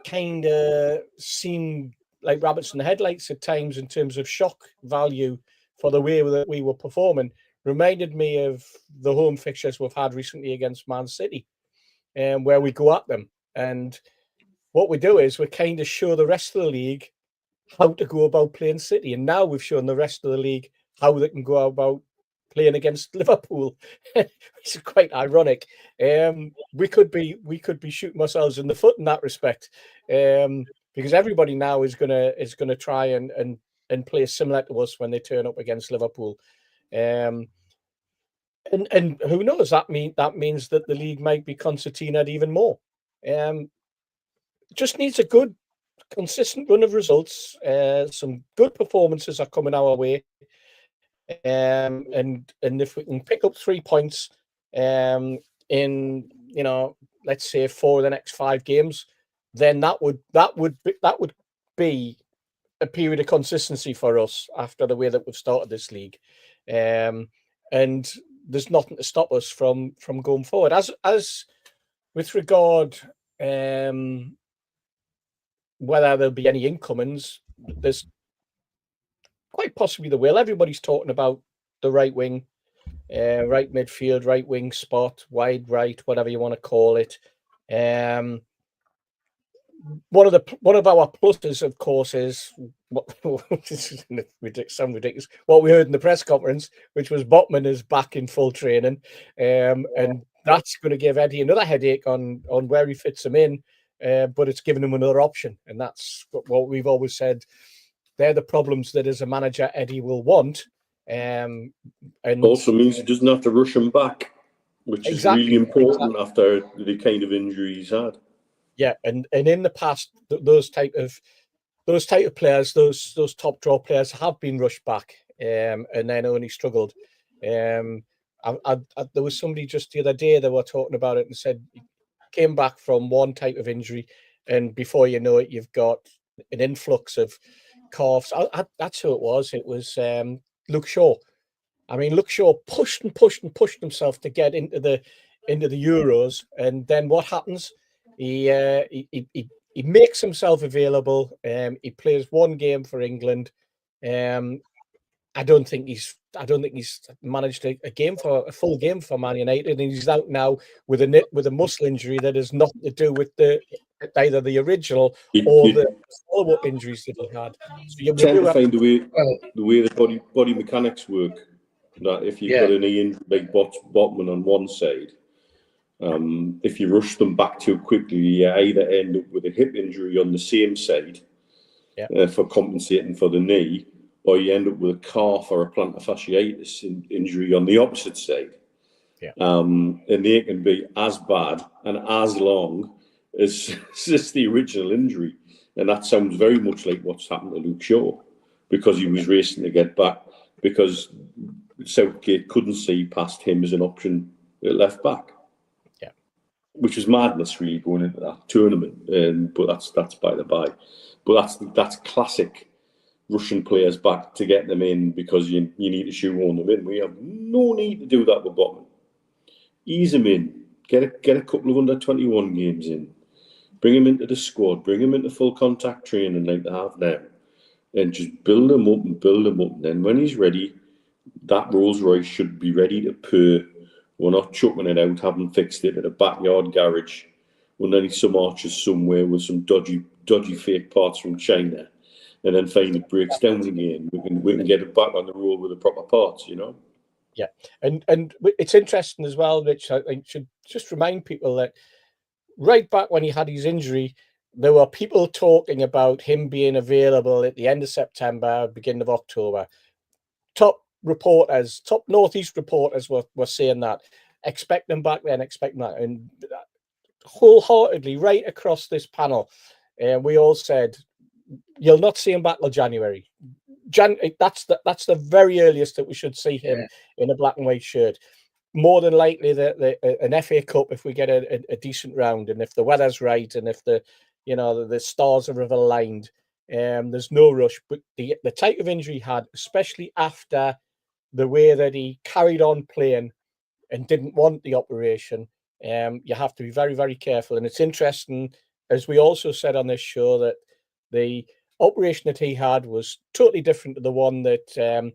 kind of seemed like rabbits in the headlights at times in terms of shock value for the way that we were performing reminded me of the home fixtures we've had recently against Man City, where we go at them. And what we do is we kind of show the rest of the league how to go about playing City. And now we've shown the rest of the league how they can go about playing against Liverpool, which is quite ironic. We could be shooting ourselves in the foot in that respect, because everybody now is gonna try and play similar to us when they turn up against Liverpool. And who knows? That means that the league might be concertinaed even more. Just needs a good, consistent run of results. Some good performances are coming our way. And if we can pick up 3 points in, you know, let's say 4 of the next 5 games, then that would be a period of consistency for us after the way that we've started this league. And there's nothing to stop us from going forward. As with regard whether there'll be any incomings, there's quite possibly there will. Everybody's talking about the right wing, right midfield, right wing spot, wide right, whatever you want to call it. One of our pluses, of course, is some ridiculous. What we heard in the press conference, which was Botman is back in full training, and that's going to give Eddie another headache on where he fits him in. But it's given him another option, and that's what we've always said. They're the problems that, as a manager, Eddie will want. And also means he doesn't have to rush him back, which is really important after the kind of injury he's had. Yeah, and in the past, those type of players, those top draw players, have been rushed back, and then only struggled. There was somebody just the other day that were talking about it and said he came back from one type of injury, and before you know it, you've got an influx of coughs. That's who it was. It was Luke Shaw. I mean, Luke Shaw pushed himself to get into the Euros, and then what happens? He makes himself available. He plays one game for England. I don't think he's managed a full game for Man United, and he's out now with a muscle injury that has nothing to do with either the original or the follow-up injuries that he had. So you tend to find the way the body mechanics work. That if you've got an knee like Botman on one side, if you rush them back too quickly, you either end up with a hip injury on the same side for compensating for the knee, or you end up with a calf or a plantar fasciitis injury on the opposite side. Yeah. And they can be as bad and as long as the original injury. And that sounds very much like what's happened to Luke Shaw, because he was racing to get back, because Southgate couldn't see past him as an option at left back. Yeah. Which was madness, really, going into that tournament. But that's by the by. But that's classic rushing players back to get them in because you need to shoehorn them in. We have no need to do that with Botman. Ease them in. Get a couple of under-21 games in. Bring him into the squad. Bring him into full contact training like they have now. And just build him up. And then when he's ready, that Rolls Royce should be ready to purr We're not chucking it out, having fixed it at a backyard garage. When there some arches somewhere with some dodgy fake parts from China, and then find it breaks down again. We can get it back on the road with the proper parts, you know. Yeah, and it's interesting as well, Rich. I should just remind people that right back when he had his injury, there were people talking about him being available at the end of September, beginning of October. Top Northeast reporters were saying that. Expect them back then, expect them that. And wholeheartedly, right across this panel, we all said, you'll not see him back till January. That's the very earliest that we should see him in a black and white shirt. More than likely, an FA Cup if we get a decent round, and if the weather's right, and if the stars are aligned, there's no rush. But the type of injury he had, especially after the way that he carried on playing and didn't want the operation, you have to be very, very careful. And it's interesting, as we also said on this show, that the operation that he had was totally different to the one that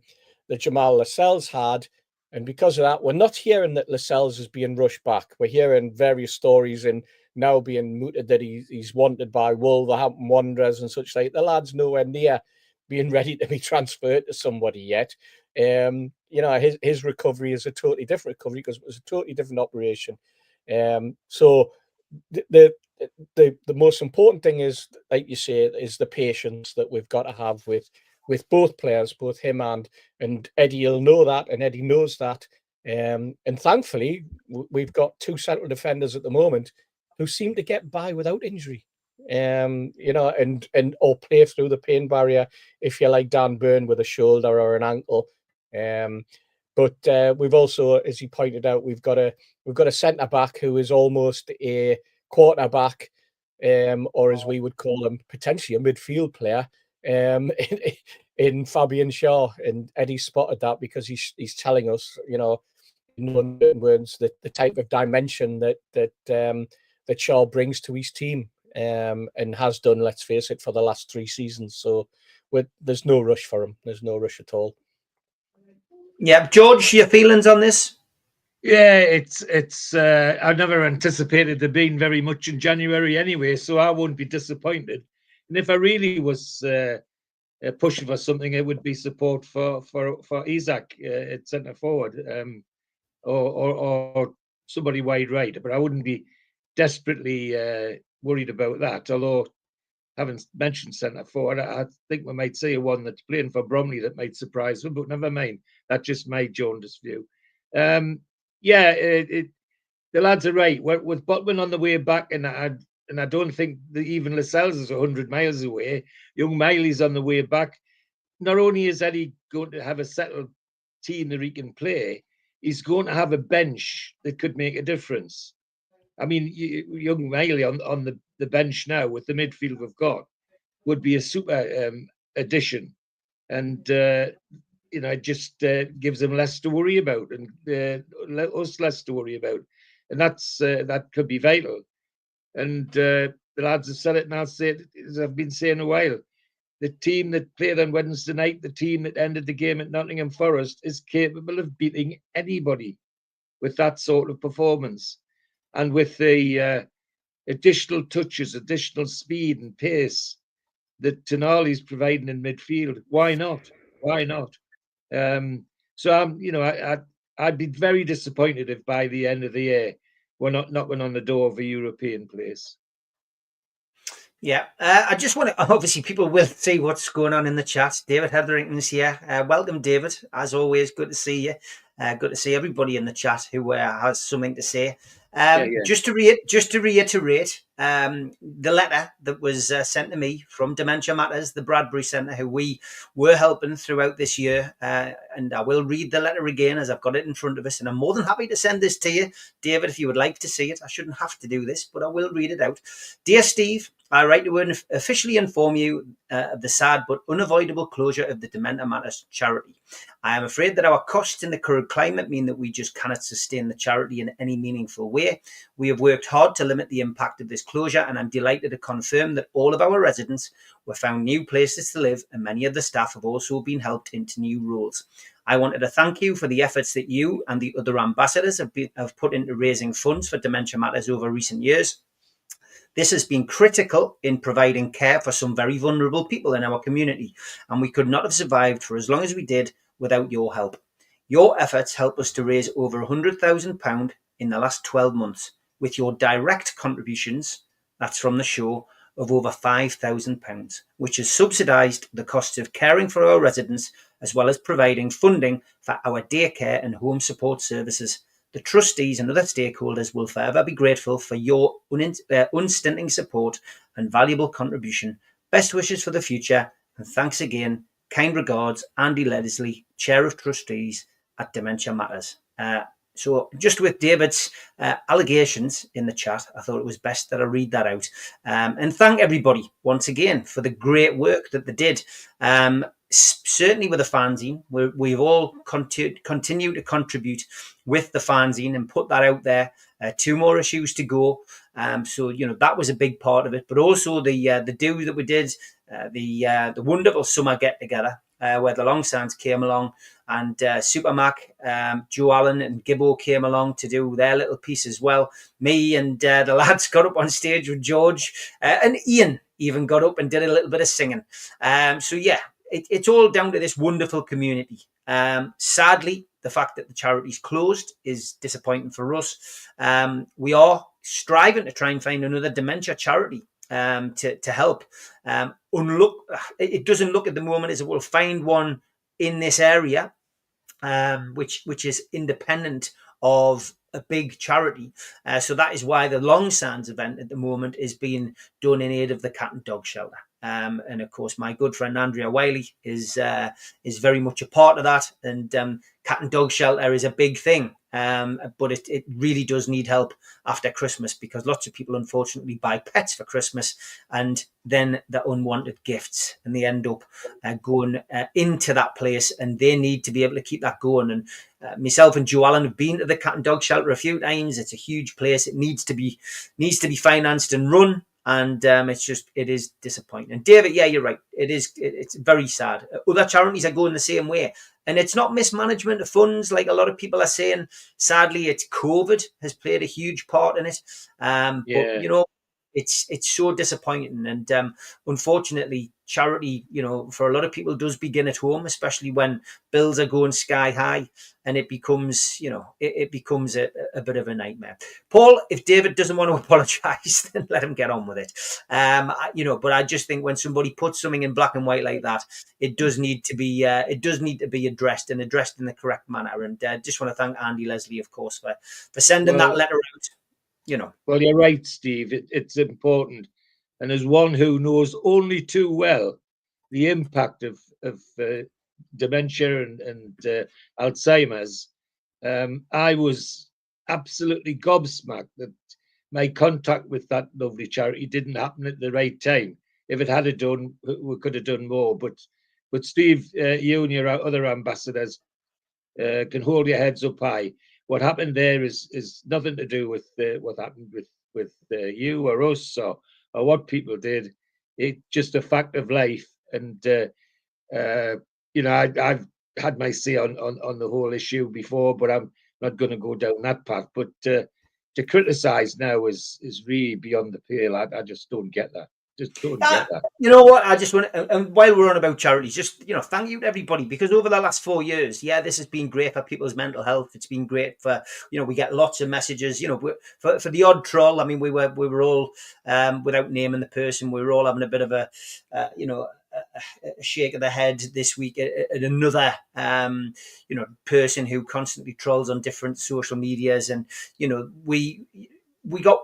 Jamal Lascelles had. And because of that, we're not hearing that Lascelles is being rushed back. We're hearing various stories and now being mooted that he's wanted by Wolverhampton Wanderers and such like. The lad's nowhere near being ready to be transferred to somebody yet. His recovery is a totally different recovery because it was a totally different operation. So the most important thing is, like you say, is the patience that we've got to have with both players, both him and Eddie will know that, and Eddie knows that. And thankfully, we've got two central defenders at the moment who seem to get by without injury. And or play through the pain barrier if you're like Dan Burn with a shoulder or an ankle. But we've also, as he pointed out, we've got a centre back who is almost a quarterback, or as we would call him, potentially a midfield player. In Fabian Shaw, and Eddie spotted that because he's telling us, in uncertain words, that the type of dimension that Shaw brings to his team, and has done, let's face it, for the last 3 seasons. So there's no rush for him. There's no rush at all. Yeah, George, your feelings on this? Yeah, it's. I never anticipated there being very much in January anyway, so I won't be disappointed. And if I really was pushing for something, it would be support for Isaac at centre forward, or somebody wide right. But I wouldn't be desperately worried about that. Although, having mentioned centre forward, I think we might see one that's playing for Bromley that might surprise them. But never mind. That's just my jaundiced view. The lads are right. With Botman on the way back, and I don't think that even Lascelles is 100 miles away. Young Miley's on the way back. Not only is Eddie going to have a settled team that he can play, he's going to have a bench that could make a difference. I memean, young Miley on the bench now with the midfield we've got would be a super addition. And, it just gives them less to worry about, and us less to worry about. And that could be vital. And the lads have said it, and I'll say it, as I've been saying a while. The team that played on Wednesday night, the team that ended the game at Nottingham Forest, is capable of beating anybody with that sort of performance. And with the additional touches, additional speed and pace that Tonali's providing in midfield, why not? Why not? So I'd be very disappointed if by the end of the year we're not knocking on the door of a European place. Yeah, I just want to, obviously people will see what's going on in the chat. David Hetherington's here. Welcome, David. As always, good to see you. Good to see everybody in the chat who has something to say. Just to reiterate, the letter that was sent to me from Dementia Matters, the Bradbury Centre, who we were helping throughout this year. And I will read the letter again as I've got it in front of us. And I'm more than happy to send this to you, David, if you would like to see it. I shouldn't have to do this, but I will read it out. Dear Steve, I write to officially inform you of the sad but unavoidable closure of the Dementia Matters charity. I am afraid that our costs in the current climate mean that we just cannot sustain the charity in any meaningful way. We have worked hard to limit the impact of this closure, and I'm delighted to confirm that all of our residents were found new places to live, and many of the staff have also been helped into new roles. I wanted to thank you for the efforts that you and the other ambassadors have put into raising funds for Dementia Matters over recent years. This has been critical in providing care for some very vulnerable people in our community, and we could not have survived for as long as we did without your help. Your efforts helped us to raise over £100,000 in the last 12 months, with your direct contributions, that's from the show, of over £5,000, which has subsidised the costs of caring for our residents, as well as providing funding for our daycare and home support services. The trustees and other stakeholders will forever be grateful for your unstinting support and valuable contribution. Best wishes for the future, and thanks again. Kind regards, Andy Leslie, Chair of Trustees at Dementia Matters. So just with David's allegations in the chat, I thought it was best that I read that out. And thank everybody once again for the great work that they did. Certainly with the fanzine, we've all continued to contribute with the fanzine and put that out there. 2 more issues to go. So, that was a big part of it. But also the do that we did, the wonderful summer get-together, where the Longsands came along, and Supermac, Joe Allen and Gibbo came along to do their little piece as well. Me and the lads got up on stage with George, and Ian even got up and did a little bit of singing. So yeah, it's all down to this wonderful community. Sadly, the fact that the charity's closed is disappointing for us. We are striving to try and find another dementia charity to help. It doesn't look at the moment as it will find one in this area, which is independent of a big charity. So that is why the Longsands event at the moment is being done in aid of the cat and dog shelter. And of course, my good friend Andrea Wiley is very much a part of that. And cat and dog shelter is a big thing. But it really does need help after Christmas, because lots of people unfortunately buy pets for Christmas, and then the unwanted gifts, and they end up going into that place, and they need to be able to keep that going. And myself and Joe Allen have been to the cat and dog shelter a few times. It's a huge place. It needs to be financed and run. And it is disappointing. And David, yeah, you're right. It's very sad. Other charities are going the same way. And it's not mismanagement of funds like a lot of people are saying. Sadly, it's COVID has played a huge part in it. But, it's so disappointing. And unfortunately, charity, for a lot of people does begin at home, especially when bills are going sky high, and it becomes, it becomes a bit of a nightmare. Paul, if David doesn't want to apologise, then let him get on with it. But I just think when somebody puts something in black and white like that, it does need to be addressed in the correct manner. And just want to thank Andy Leslie, of course, for sending that letter out. Well, you're right, Steve. It's important. And as one who knows only too well the impact of dementia and Alzheimer's, I was absolutely gobsmacked that my contact with that lovely charity didn't happen at the right time. If it had done, we could have done more. But Steve, you and your other ambassadors can hold your heads up high. What happened there is nothing to do with what happened with you or us or what people did. It's just a fact of life. And I've had my say on the whole issue before, but I'm not going to go down that path. But to criticise now is really beyond the pale. I just don't get that. Just don't get that. You know what? I just want to, and while we're on about charities, just, thank you to everybody, because over the last 4 years, this has been great for people's mental health. It's been great for, we get lots of messages, for the odd troll. I mean, we were all, without naming the person, we were all having a bit of a shake of the head this week at another, person who constantly trolls on different social medias. And, we got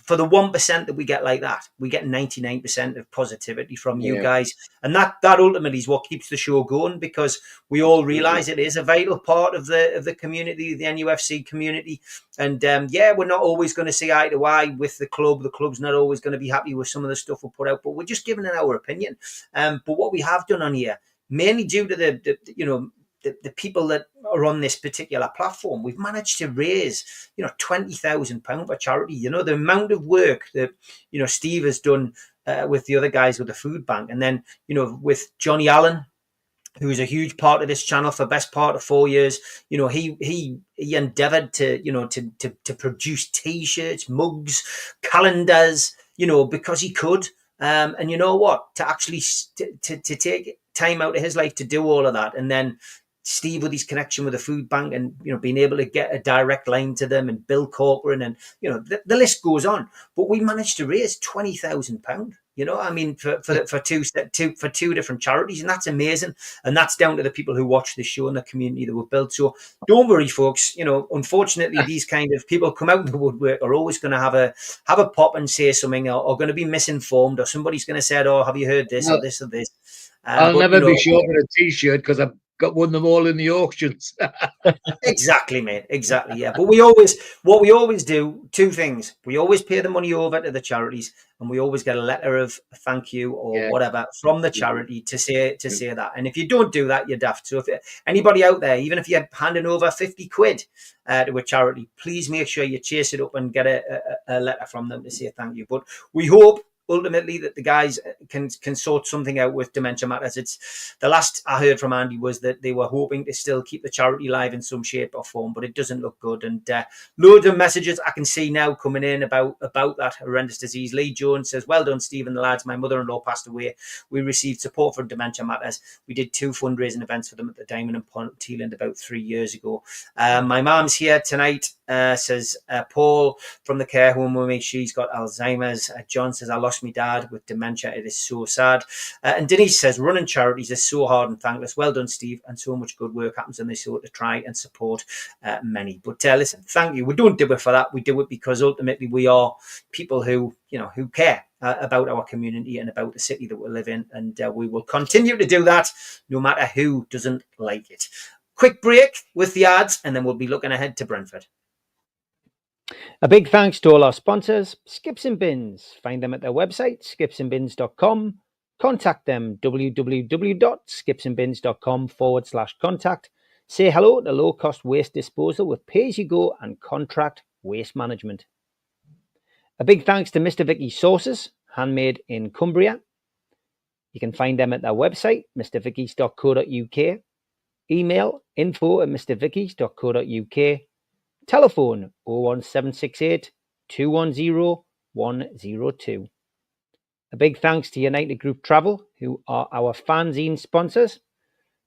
for the 1% that we get like that, we get 99% of positivity from you guys. And that ultimately is what keeps the show going, because we all realize it is a vital part of the community, the NUFC community. And we're not always going to see eye to eye with the club. The club's not always going to be happy with some of the stuff we put out, but we're just giving it our opinion. But what we have done on here, mainly due to the people that are on this particular platform, we've managed to raise, £20,000 for charity. The amount of work that, Steve has done with the other guys with the food bank. And then, with Johnny Allen, who's a huge part of this channel for the best part of 4 years. He endeavored to produce T-shirts, mugs, calendars, because he could. And you know what? To actually to take time out of his life to do all of that, and then Steve with his connection with the food bank, and being able to get a direct line to them, and Bill Corcoran, and the list goes on. But we managed to raise £20,000. For two different charities, and that's amazing. And that's down to the people who watch the show and the community that we've built. So don't worry, folks. Unfortunately, these kind of people come out of the woodwork are always going to have a pop and say something, or going to be misinformed, or somebody's going to say, "Oh, have you heard this or this or this?" I'll never be short of a T-shirt because I've won them all in the auctions. Exactly, mate. Exactly, yeah. But what we always do, two things. We always pay the money over to the charities, and we always get a letter of thank you or whatever from the charity to say that. And if you don't do that, you're daft. So if anybody out there, even if you're handing over 50 quid to a charity, please make sure you chase it up and get a letter from them to say thank you. But we hope ultimately that the guys can sort something out with Dementia Matters. It's the last I heard from Andy was that they were hoping to still keep the charity live in some shape or form, but it doesn't look good. And loads of messages I can see now coming in about that horrendous disease. Lee Jones says, "Well done, Steve and the lads. My mother-in-law passed away. We received support from Dementia Matters. We did 2 fundraising events for them at the Diamond and Ponteland about 3 years ago. My mom's here tonight," says Paul from the care home with me. She's got Alzheimer's. John says, "I lost my dad with dementia. It is so sad." And Denise says, "Running charities is so hard and thankless. Well done, Steve. And so much good work happens in this sort to try and support many." But listen, thank you. We don't do it for that. We do it because ultimately we are people who care about our community and about the city that we live in. And we will continue to do that no matter who doesn't like it. Quick break with the ads, and then we'll be looking ahead to Brentford. A big thanks to all our sponsors, Skips and Bins. Find them at their website, skipsandbins.com. Contact them, www.skipsandbins.com/contact. Say hello to low-cost waste disposal with pay-as-you-go and contract waste management. A big thanks to Mr. Vicky's Sauces, handmade in Cumbria. You can find them at their website, mrvickys.co.uk. Email info@mrvickys.co.uk. Telephone 01768 210 102. A big thanks to United Group Travel, who are our fanzine sponsors.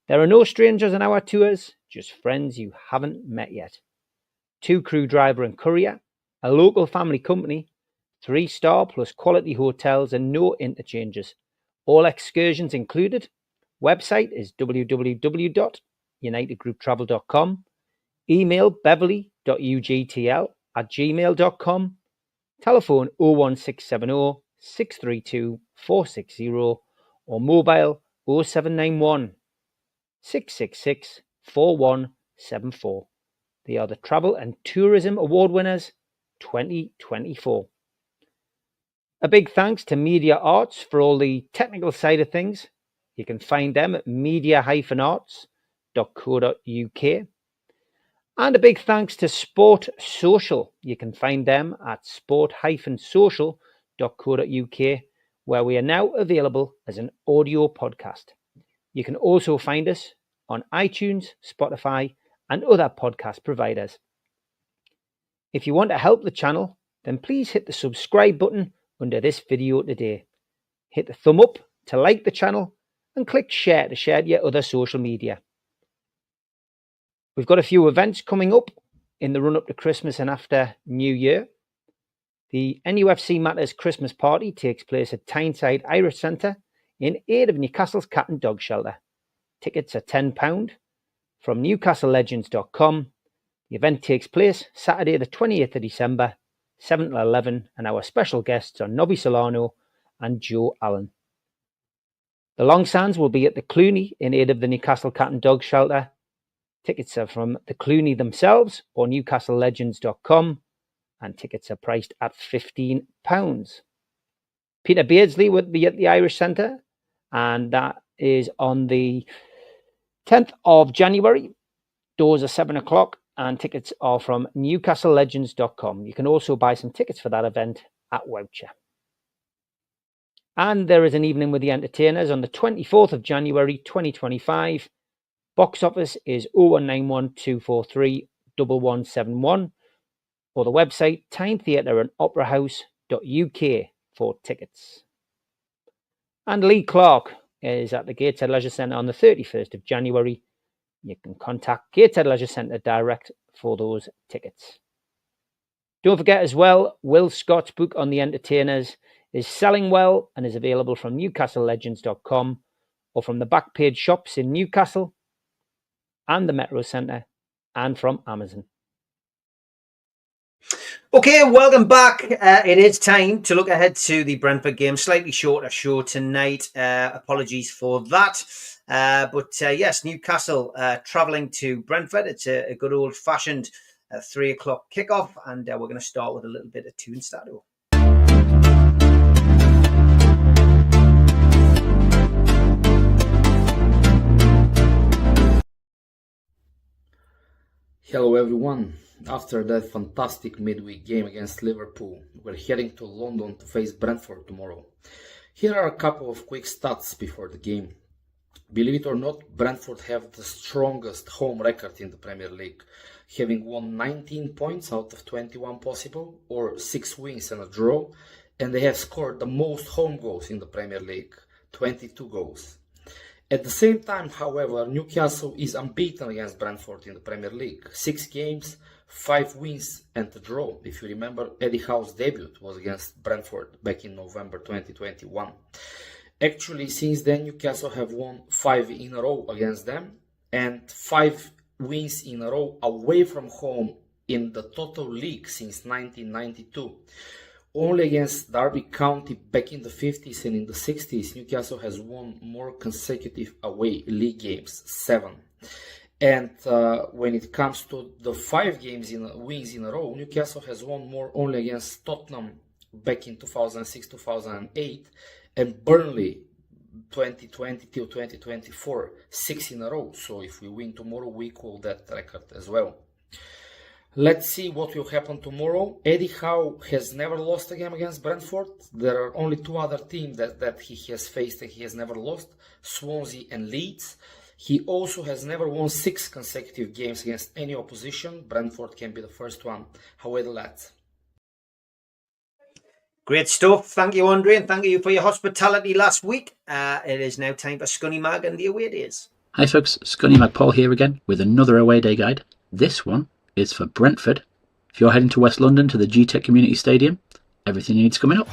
There are no strangers on our tours, just friends you haven't met yet. 2 crew driver and courier, a local family company, 3-star plus quality hotels and no interchanges. All excursions included. Website is www.unitedgrouptravel.com. Email beverly.ugtl@gmail.com. Telephone 01670 632 460 or mobile 0791 666 4174. They are the Travel and Tourism Award winners 2024. A big thanks to Media Arts for all the technical side of things. You can find them at media-arts.co.uk. And a big thanks to Sport Social. You can find them at sport-social.co.uk, where we are now available as an audio podcast. You can also find us on iTunes, Spotify, and other podcast providers. If you want to help the channel, then please hit the subscribe button under this video today. Hit the thumb up to like the channel and click share to share to your other social media. We've got a few events coming up in the run-up to Christmas and after New Year. The NUFC Matters Christmas party takes place at Tyneside Irish Centre in aid of Newcastle's Cat and Dog Shelter. Tickets are £10 from newcastlelegends.com. The event takes place Saturday the 28th of December, 7 till 11, and our special guests are Nobby Solano and Joe Allen. The Long Sands will be at the Cluny in aid of the Newcastle Cat and Dog Shelter. Tickets are from the Cluny themselves or newcastlelegends.com, and tickets are priced at £15. Peter Beardsley will be at the Irish Centre, and that is on the 10th of January. Doors are 7 o'clock, and tickets are from newcastlelegends.com. You can also buy some tickets for that event at Woucher. And there is an evening with the entertainers on the 24th of January 2025. Box office is 0191 243 1171, or the website Tyne Theatre and Opera House.uk for tickets. And Lee Clark is at the Gateshead Leisure Centre on the 31st of January. You can contact Gateshead Leisure Centre direct for those tickets. Don't forget as well, Will Scott's book on the entertainers is selling well and is available from newcastlelegends.com or from the Backpage shops in Newcastle and the Metro Centre and from Amazon. Okay, welcome back. It is time to look ahead to the Brentford game. Slightly shorter show tonight. Apologies for that. But yes, Newcastle travelling to Brentford. It's a good old-fashioned 3 o'clock kickoff, and we're going to start with a little bit of Tune Stato. Hello everyone. After that fantastic midweek game against Liverpool, we're heading to London to face Brentford tomorrow. Here are a couple of quick stats before the game. Believe it or not, Brentford have the strongest home record in the Premier League, having won 19 points out of 21 possible, or 6 wins and a draw, and they have scored the most home goals in the Premier League, 22 goals. At the same time, however, Newcastle is unbeaten against Brentford in the Premier League. 6 games, 5 wins and a draw. If you remember, Eddie Howe's debut was against Brentford back in November 2021. Actually, since then, Newcastle have won 5 in a row against them and 5 wins in a row away from home in the total league since 1992. Only against Derby County back in the 50s and in the 60s, Newcastle has won more consecutive away league games, 7. And when it comes to the 5 wins in a row, Newcastle has won more only against Tottenham back in 2006-2008 and Burnley 2020 till 2024, 6 in a row. So if we win tomorrow, we equal that record as well. Let's see what will happen tomorrow. Eddie Howe has never lost a game against Brentford. There are only 2 other teams that he has faced and he has never lost, Swansea and Leeds. He also has never won 6 consecutive games against any opposition. Brentford can be the first one. However, lads. Great stuff. Thank you, Andre, and thank you for your hospitality last week. It is now time for Scunny Mag and the away days. Hi folks, Scunny Mag Paul here again with another away day guide. This one is for Brentford. If you're heading to West London to the G-Tech Community Stadium, everything you need is coming up.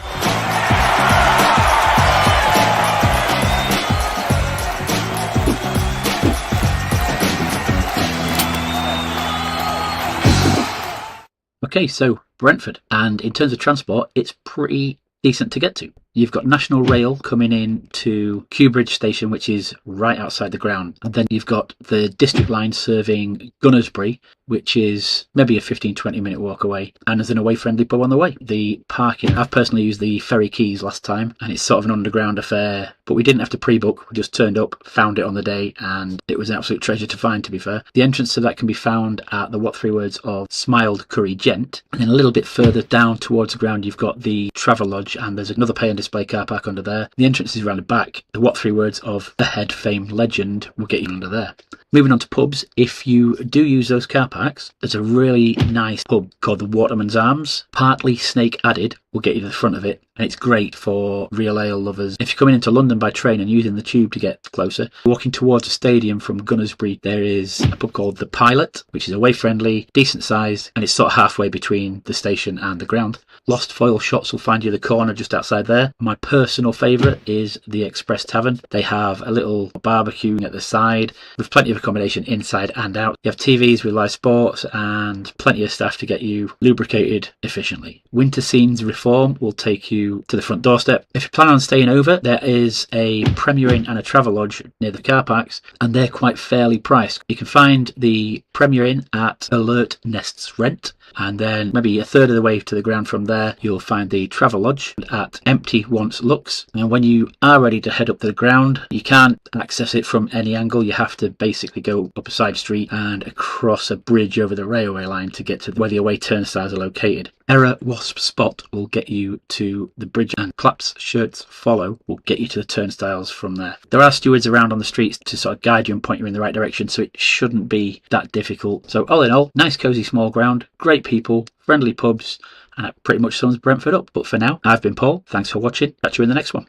Okay, so Brentford, and in terms of transport, it's pretty decent to get to. You've got National Rail coming in to Kew Bridge Station, which is right outside the ground. And then you've got the District Line serving Gunnersbury, which is maybe a 15-20 minute walk away. And there's an away-friendly pub on the way. The parking, I've personally used the Ferry Quays last time, and it's sort of an underground affair. But we didn't have to pre-book. We just turned up, found it on the day, and it was an absolute treasure to find, to be fair. The entrance to that can be found at the 3 words of Smiled Curry Gent. And then a little bit further down towards the ground, you've got the Travel Lodge, and there's another pay and display car park under there. The entrance is round the back. The 3 words of the Head Famed Legend will get you under there. Moving on to pubs, if you do use those car parks, there's a really nice pub called the Waterman's Arms, partly snake added, will get you to the front of it, and it's great for real ale lovers. If you're coming into London by train and using the tube to get closer, walking towards a stadium from Gunnersbury, there is a pub called The Pilot, which is away friendly, decent size, and it's sort of halfway between the station and the ground. Lost Foil Shots will find you the corner just outside there. My personal favourite is the Express Tavern. They have a little barbecue at the side with plenty of accommodation inside and out. You have TVs with live sports and plenty of staff to get you lubricated efficiently. Winter Scenes Reform will take you to the front doorstep. If you plan on staying over, there is a Premier Inn and a Travel Lodge near the car parks, and they're quite fairly priced. You can find the Premier Inn at Alert Nests Rent, and then maybe a third of the way to the ground from there, you'll find the Travel Lodge at Empty Once Looks. And when you are ready to head up to the ground, you can't access it from any angle. You have to basically go up a side street and across a bridge over the railway line to get to where the away turnstiles are located. Error Wasp Spot will get you to the bridge, and Claps Shirts Follow will get you to the turnstiles from there. There are stewards around on the streets to sort of guide you and point you in the right direction, so it shouldn't be that difficult. So all in all, nice cosy small ground, great people, friendly pubs, and that pretty much sums Brentford up. But for now, I've been Paul. Thanks for watching. Catch you in the next one.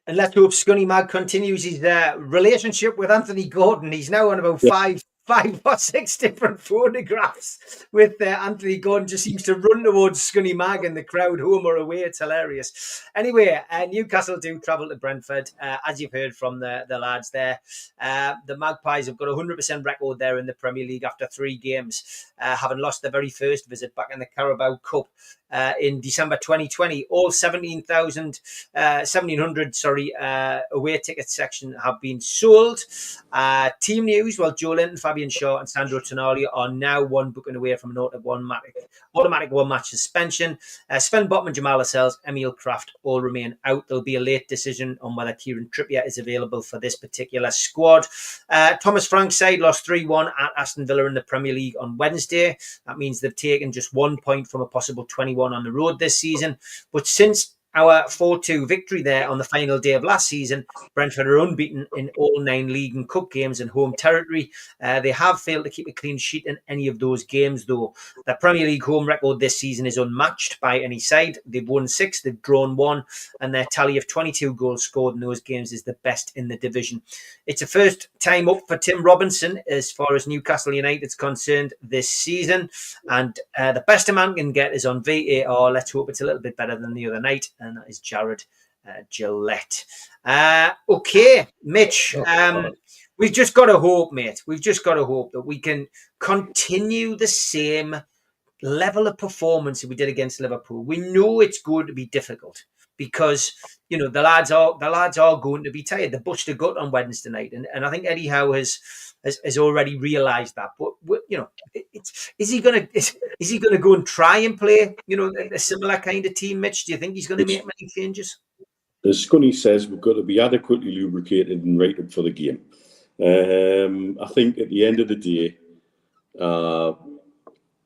And let's hope Scunny Mag continues his relationship with Anthony Gordon. He's now on about five or six different photographs with Anthony Gordon. Just seems to run towards Scunny Mag and the crowd, home or away. It's hilarious. Anyway, Newcastle do travel to Brentford, as you've heard from the lads there. The Magpies have got a 100% record there in the Premier League after 3 games, having lost their very first visit back in the Carabao Cup in December 2020. All 1,700 away ticket section have been sold. Team news: well, Joe Linton, Fabian Shaw and Sandro Tonali are now one booking away from an automatic one-match suspension. Sven Botman and Jamal Lascelles, Emil Kraft all remain out. There'll be a late decision on whether Kieran Trippier is available for this particular squad. Thomas Frank's side lost 3-1 at Aston Villa in the Premier League on Wednesday. That means they've taken just 1 point from a possible 21 on the road this season. But since our 4-2 victory there on the final day of last season, Brentford are unbeaten in all 9 league and cup games in home territory. They have failed to keep a clean sheet in any of those games, though. The Premier League home record this season is unmatched by any side. They've won 6, they've drawn 1, and their tally of 22 goals scored in those games is the best in the division. It's a first time up for Tim Robinson as far as Newcastle United's concerned this season, and the best a man can get is on VAR. Let's hope it's a little bit better than the other night, and that is Jared Gillette. Okay, Mitch, we've just got to hope, mate. We've just got to hope that we can continue the same level of performance that we did against Liverpool. We know it's going to be difficult because, you know, the lads are going to be tired. They bust a gut on Wednesday night, and I think Eddie Howe has already realised that. But you know, is he going to go and try and play, you know, a similar kind of team, Mitch? Do you think he's going to make many changes? As Scunny says, we've got to be adequately lubricated and rated for the game. I think at the end of the day,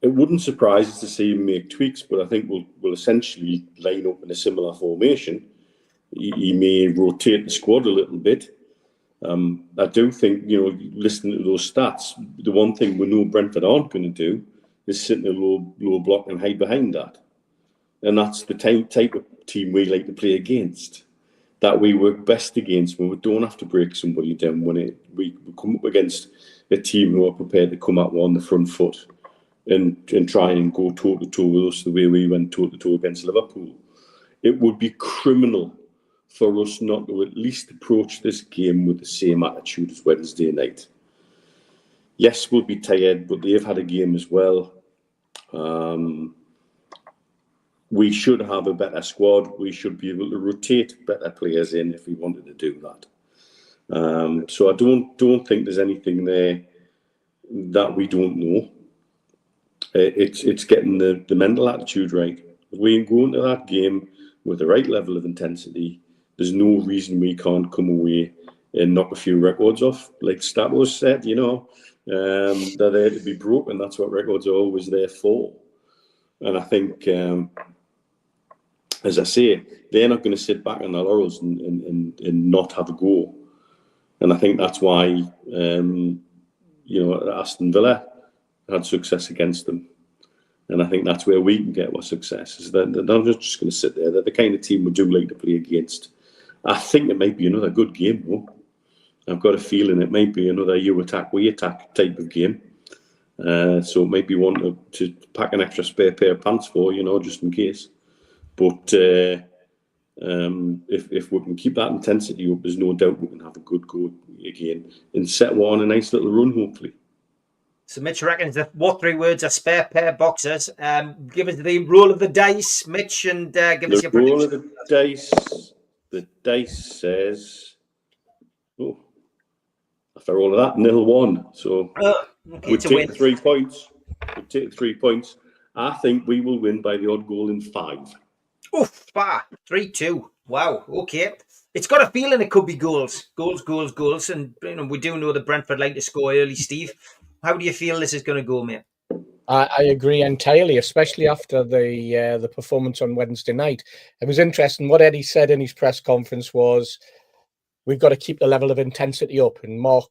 it wouldn't surprise us to see him make tweaks, but I think we'll essentially line up in a similar formation. He may rotate the squad a little bit. I do think, you know, listening to those stats, the one thing we know Brentford aren't going to do is sit in a low block and hide behind that. And that's the type of team we like to play against, that we work best against when we don't have to break somebody down, when we come up against a team who are prepared to come at one on the front foot and try and go toe-to-toe with us the way we went toe-to-toe against Liverpool. It would be criminal for us not to at least approach this game with the same attitude as Wednesday night. Yes, we'll be tired, but they've had a game as well. We should have a better squad. We should be able to rotate better players in if we wanted to do that. So I don't think there's anything there that we don't know. It's getting the mental attitude right. If we go into that game with the right level of intensity, there's no reason we can't come away and knock a few records off. Like Statos said, you know, they're there to be broken. That's what records are always there for. And I think, as I say, they're not going to sit back on their laurels and not have a go. And I think that's why, you know, Aston Villa had success against them. And I think that's where we can get our success. Is that they're not just going to sit there. They're the kind of team we do like to play against. I think it might be another good game, though. I've got a feeling it might be another you attack, we attack type of game. So maybe one to pack an extra spare pair of pants for, just in case. But if we can keep that intensity up, there's no doubt we can have a good go again and set one a nice little run, hopefully. So Mitch reckons that what 3 words are spare pair boxers. Give us the roll of the dice, Mitch, and give us your roll prediction. of the dice. The dice says, after all of that, 0-1. So we take the 3 points. We take the 3 points. I think we will win by the odd goal in 5. 3-2. Wow. Okay. It's got a feeling it could be goals. Goals. And we do know that Brentford like to score early, Steve. How do you feel this is going to go, mate? I agree entirely, especially after the performance on Wednesday night. It was interesting. What Eddie said in his press conference was, we've got to keep the level of intensity up. And Mark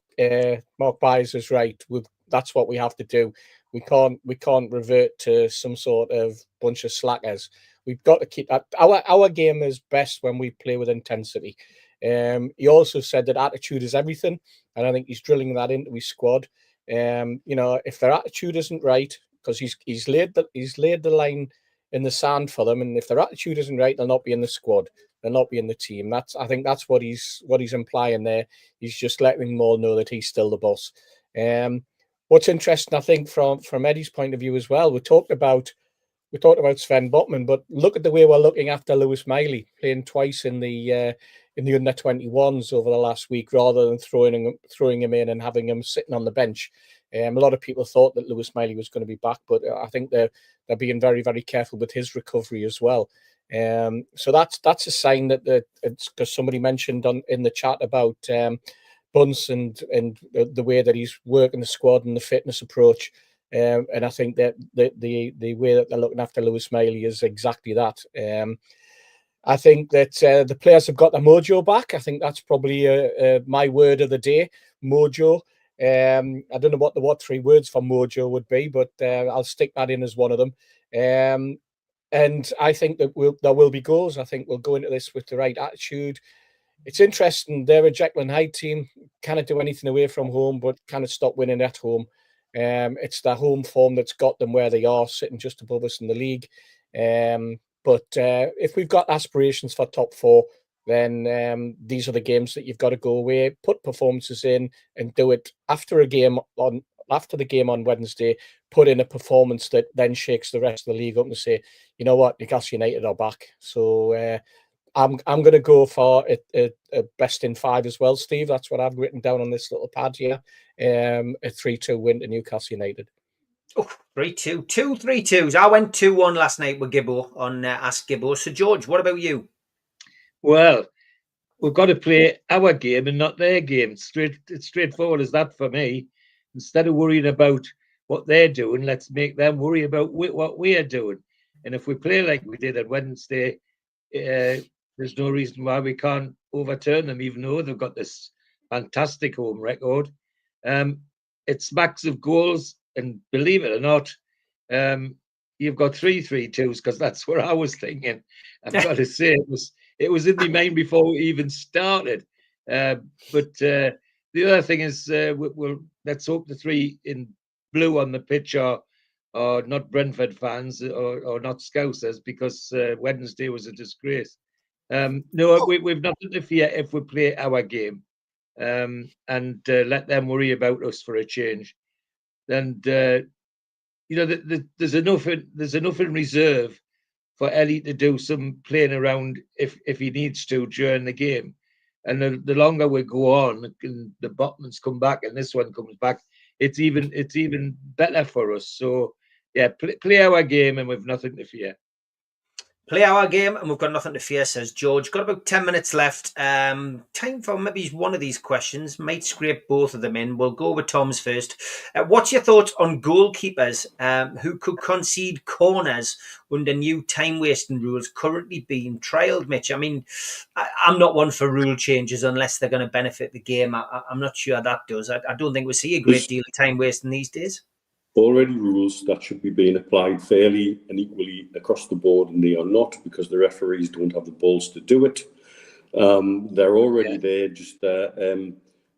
Byers is right. That's what we have to do. We can't revert to some sort of bunch of slackers. We've got to keep that. Our game is best when we play with intensity. He also said that attitude is everything, and I think he's drilling that into his squad. If their attitude isn't right, because he's laid the line in the sand for them, and if their attitude isn't right, they'll not be in the squad. They'll not be in the team. I think that's what he's implying there. He's just letting them all know that he's still the boss. What's interesting, I think, from Eddie's point of view as well, we talked about Sven Botman, but look at the way we're looking after Lewis Miley, playing twice in the under-21s over the last week, rather than throwing him in and having him sitting on the bench. A lot of people thought that Lewis Miley was going to be back, but I think they're being very, very careful with his recovery as well. So that's a sign that it's because somebody mentioned in the chat about Bunce and the way that he's working the squad and the fitness approach. And I think that the way that they're looking after Lewis Miley is exactly that. I think that the players have got their mojo back. I think that's probably my word of the day, mojo. I don't know what 3 words for mojo would be, but I'll stick that in as one of them. And I think that there will be goals. I think we'll go into this with the right attitude. It's interesting. They're a Jekyll and Hyde team. Cannot do anything away from home, but cannot stop winning at home. It's their home form that's got them where they are, sitting just above us in the league. But if we've got aspirations for top 4, then these are the games that you've got to go away, put performances in, and do it after the game on Wednesday. Put in a performance that then shakes the rest of the league up and say, you know what, Newcastle United are back. So I'm going to go for a best in 5 as well, Steve. That's what I've written down on this little pad here. A 3-2 win to Newcastle United. 3-2. 2 3-2s. I went 2-1 last night with Gibbo on Ask Gibbo. So, George, what about you? Well, we've got to play our game and not their game. It's straightforward as that for me. Instead of worrying about what they're doing, let's make them worry about what we are doing. And if we play like we did on Wednesday, there's no reason why we can't overturn them, even though they've got this fantastic home record. It's max of goals, and believe it or not, you've got 3-3-2s, because that's what I was thinking. I've got to say, it was in my mind before we even started. But the other thing is, let's hope the 3 in blue on the pitch are not Brentford fans or not Scousers, because Wednesday was a disgrace. No, we've nothing to fear if we play our game, and let them worry about us for a change. And there's enough in reserve for Ellie to do some playing around if he needs to during the game. And the longer we go on, and the Botmans come back and this one comes back, it's even better for us. So yeah, play our game and we've nothing to fear. Play our game and we've got nothing to fear, says George. Got about 10 minutes left. Time for maybe one of these questions. Might scrape both of them in. We'll go with Tom's first. What's your thoughts on goalkeepers who could concede corners under new time-wasting rules currently being trialled, Mitch? I mean, I'm not one for rule changes unless they're going to benefit the game. I'm not sure that does. I don't think we see a great deal of time-wasting these days. already rules that should be being applied fairly and equally across the board, and they are not, because the referees don't have the balls to do it. They're already there, just they're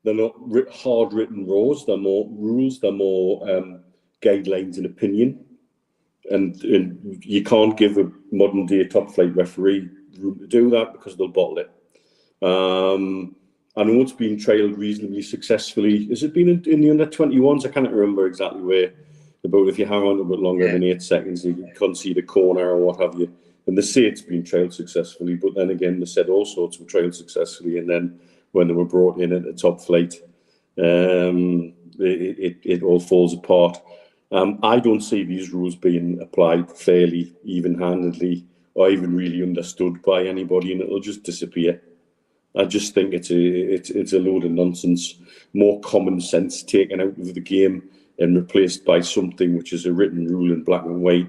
not hard written rules. They're more rules. They're more guidelines and opinion. And you can't give a modern day top flight referee room to do that, because they'll bottle it. I know it's been trialled reasonably successfully. Has it been in the under-21s? I can't remember exactly where. About if you hang on a bit longer than 8 seconds, you can concede a corner or what have you. And they say it's been trialled successfully, but then again, they said all sorts were trialled successfully, and then when they were brought in at the top flight, it all falls apart. I don't see these rules being applied fairly, even-handedly, or even really understood by anybody, and it'll just disappear. I just think it's a load of nonsense. More common sense taken out of the game and replaced by something which is a written rule in black and white,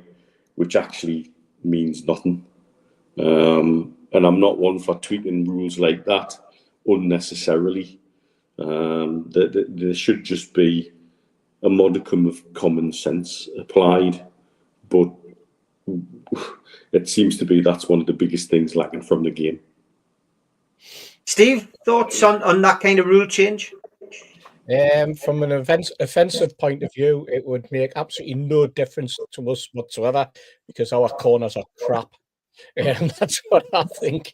which actually means nothing. And I'm not one for tweaking rules like that unnecessarily. There should just be a modicum of common sense applied, but it seems to be that's one of the biggest things lacking from the game. Steve, thoughts on that kind of rule change? From an offensive point of view, it would make absolutely no difference to us whatsoever, because our corners are crap. That's what I think.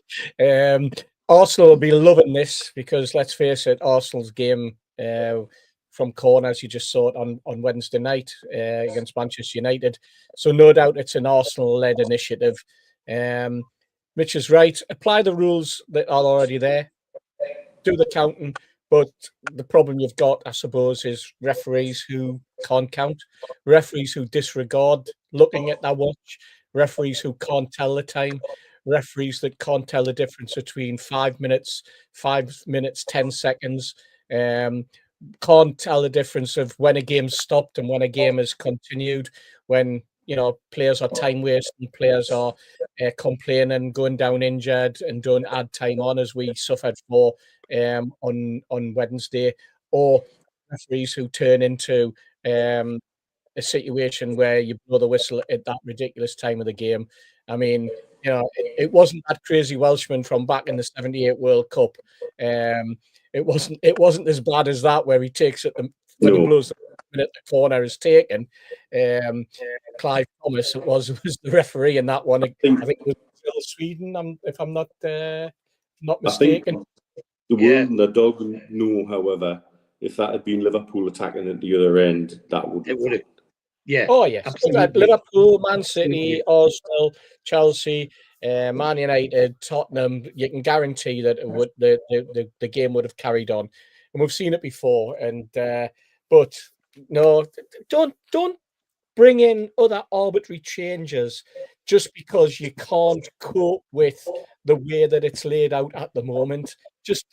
Arsenal will be loving this, because let's face it, Arsenal's game from corners, you just saw it on Wednesday night against Manchester United. So no doubt it's an Arsenal-led initiative. Mitch is right. Apply the rules that are already there. Do the counting. But the problem you've got, I suppose, is referees who can't count, referees who disregard looking at their watch, referees who can't tell the time, referees that can't tell the difference between 5 minutes, 10 seconds, can't tell the difference of when a game stopped and when a game has continued, when players are time wasting, players are complaining, going down injured, and don't add time on, as we suffered for on Wednesday, or referees who turn into a situation where you blow the whistle at that ridiculous time of the game. I mean, it wasn't that crazy Welshman from back in the '78 World Cup. It wasn't as bad as that, where he takes it when he blows the minute the corner is taken. Clive Thomas was the referee in that one. I think it was Sweden, if I'm not mistaken. The world and the dog know, however, if that had been Liverpool attacking at the other end, it would have. Yeah. Oh yes. Absolutely. Liverpool, Man City, Arsenal, Chelsea, Man United, Tottenham. You can guarantee that the game would have carried on, and we've seen it before. And but no, don't bring in other arbitrary changes just because you can't cope with the way that it's laid out at the moment. Just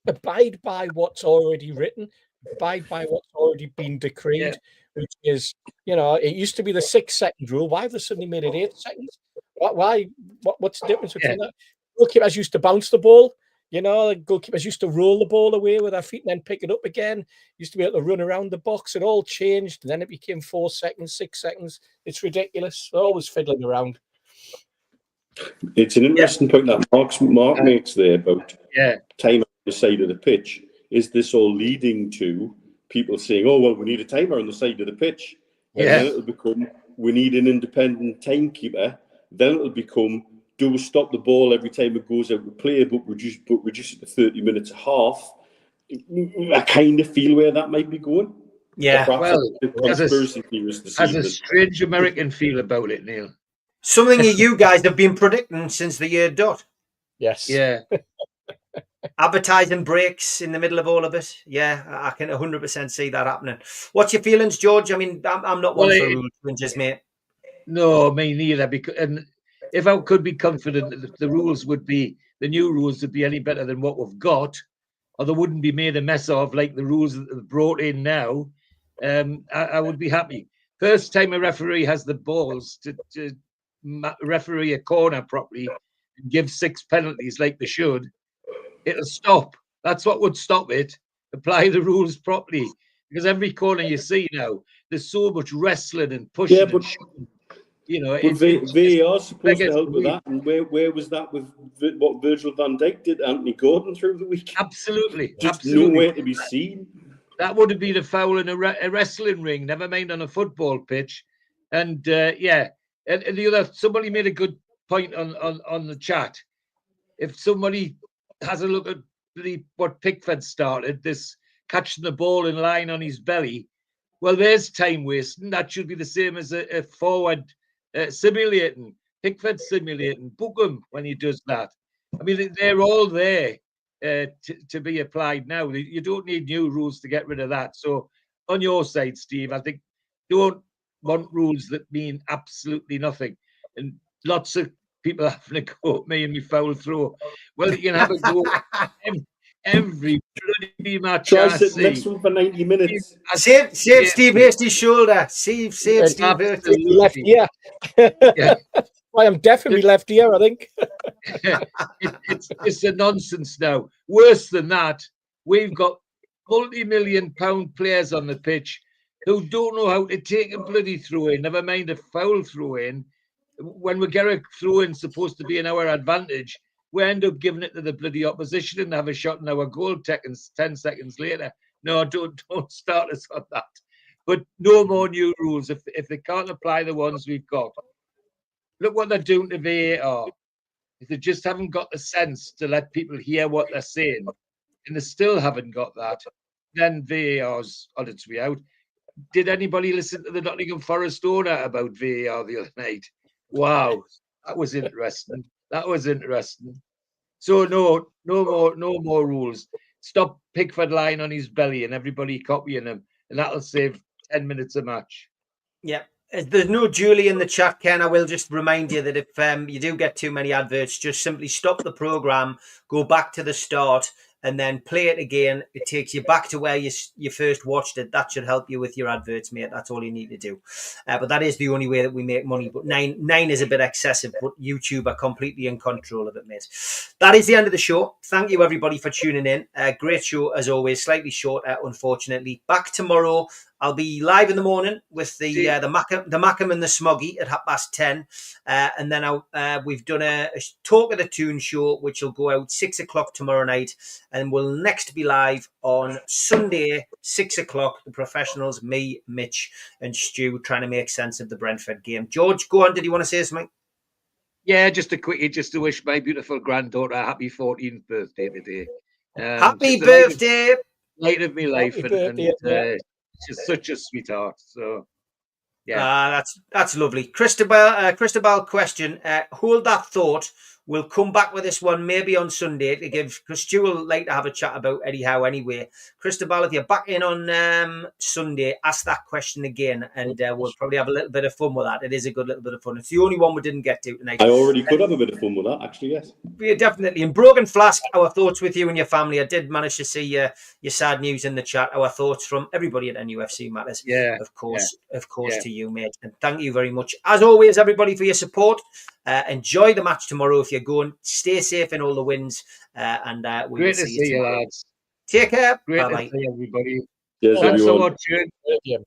abide by what's already written, abide by what's already been decreed, which is, it used to be the 6-second rule. Why have they suddenly made it 8 seconds? Why? What's the difference between that? Goalkeepers used to bounce the ball. Goalkeepers used to roll the ball away with their feet and then pick it up again. Used to be able to run around the box. It all changed. And then it became 4 seconds, 6 seconds. It's ridiculous. They're always fiddling around. It's an interesting point that Mark makes there about time on the side of the pitch. Is this all leading to people saying, oh, well, we need a timer on the side of the pitch? And then it'll become, we need an independent timekeeper. Then it'll become, do we stop the ball every time it goes out of play, but reduce it to 30 minutes a half? I kind of feel where that might be going. Yeah. Well, as a strange American feel about it, Neil. Something you guys have been predicting since the year dot. Yes. Yeah. Advertising breaks in the middle of all of it. Yeah, I can 100% see that happening. What's your feelings, George? I mean, I'm not one for rule changes, mate. No, me neither. And if I could be confident that the new rules would be any better than what we've got, or they wouldn't be made a mess of like the rules that they've brought in now, I would be happy. First time a referee has the balls to referee a corner properly and give 6 penalties like they should, it'll stop. That's what would stop it. Apply the rules properly. Because every corner you see now, there's so much wrestling and pushing and shooting. You know, but VAR is supposed to help with that. And where was that with what Virgil van Dijk did, Anthony Gordon through the week? Absolutely, just absolutely. nowhere to be seen. That would have been a foul in a wrestling ring, never mind on a football pitch. And and the other, somebody made a good point on the chat. If somebody has a look at what Pickford started, this catching the ball in line on his belly, well, there's time wasting. That should be the same as a forward simulating. Pickford simulating. Book him when he does that. I mean, they're all there to be applied now. You don't need new rules to get rid of that. So on your side, Steve, I think don't want rules that mean absolutely nothing. And lots of people having a go at me and me foul throw. Well, you can have a go every bloody match. Try sitting next to him for 90 minutes. Save Steve Hastie's shoulder. Save Steve Hastie's left ear. Yeah. Well, I'm definitely left ear, I think. It's a nonsense now. Worse than that, we've got multi-million-pound players on the pitch who don't know how to take a bloody throw-in, never mind a foul throw-in. When we get a throw-in supposed to be in our advantage, we end up giving it to the bloody opposition and have a shot in our goal 10 seconds later. No, don't start us on that. But no more new rules if they can't apply the ones we've got. Look what they're doing to VAR. If they just haven't got the sense to let people hear what they're saying, and they still haven't got that, then VAR's on its way out. Did anybody listen to the Nottingham Forest owner about VAR the other night? Wow, that was interesting. So no more rules. Stop Pickford lying on his belly and everybody copying him, and that'll save 10 minutes a match. Yeah. There's no Julie in the chat, Ken. I will just remind you that if you do get too many adverts, just simply stop the program, go back to the start, and then play it again. It takes you back to where you first watched it. That should help you with your adverts, mate. That's all you need to do. But that is the only way that we make money. But nine is a bit excessive, but YouTube are completely in control of it, mate. That is the end of the show. Thank you, everybody, for tuning in. Great show, as always. Slightly shorter, unfortunately. Back tomorrow. I'll be live in the morning with the Mackham and the Smoggy at 10:30, and then we've done a Talk of the Tune show, which will go out 6 o'clock tomorrow night, and we'll next be live on Sunday 6 o'clock. The professionals, me, Mitch, and Stu, trying to make sense of the Brentford game. George, go on. Did you want to say something? Yeah, just to wish my beautiful granddaughter a happy 14th birthday today. Happy birthday! Light of my life, and she's such a sweetheart. So, yeah, that's lovely. Christabel question. Hold that thought. We'll come back with this one maybe on Sunday to give, because Stu will like to have a chat about Eddie Howe anyway. Christabel, if you're back in on Sunday, ask that question again, and we'll probably have a little bit of fun with that. It is a good little bit of fun. It's the only one we didn't get to tonight. I already could have a bit of fun with that, actually, yes. Yeah, definitely. And Broken Flask, our thoughts with you and your family. I did manage to see your sad news in the chat. Our thoughts from everybody at NUFC Matters. Yeah. Of course, to you, mate. And thank you very much, as always, everybody, for your support. Enjoy the match tomorrow if you're going. Stay safe in all the winds. And we will see you tomorrow. Lads. Take care. Great Bye-bye. to see everybody. Yes, Thanks everyone. for watching.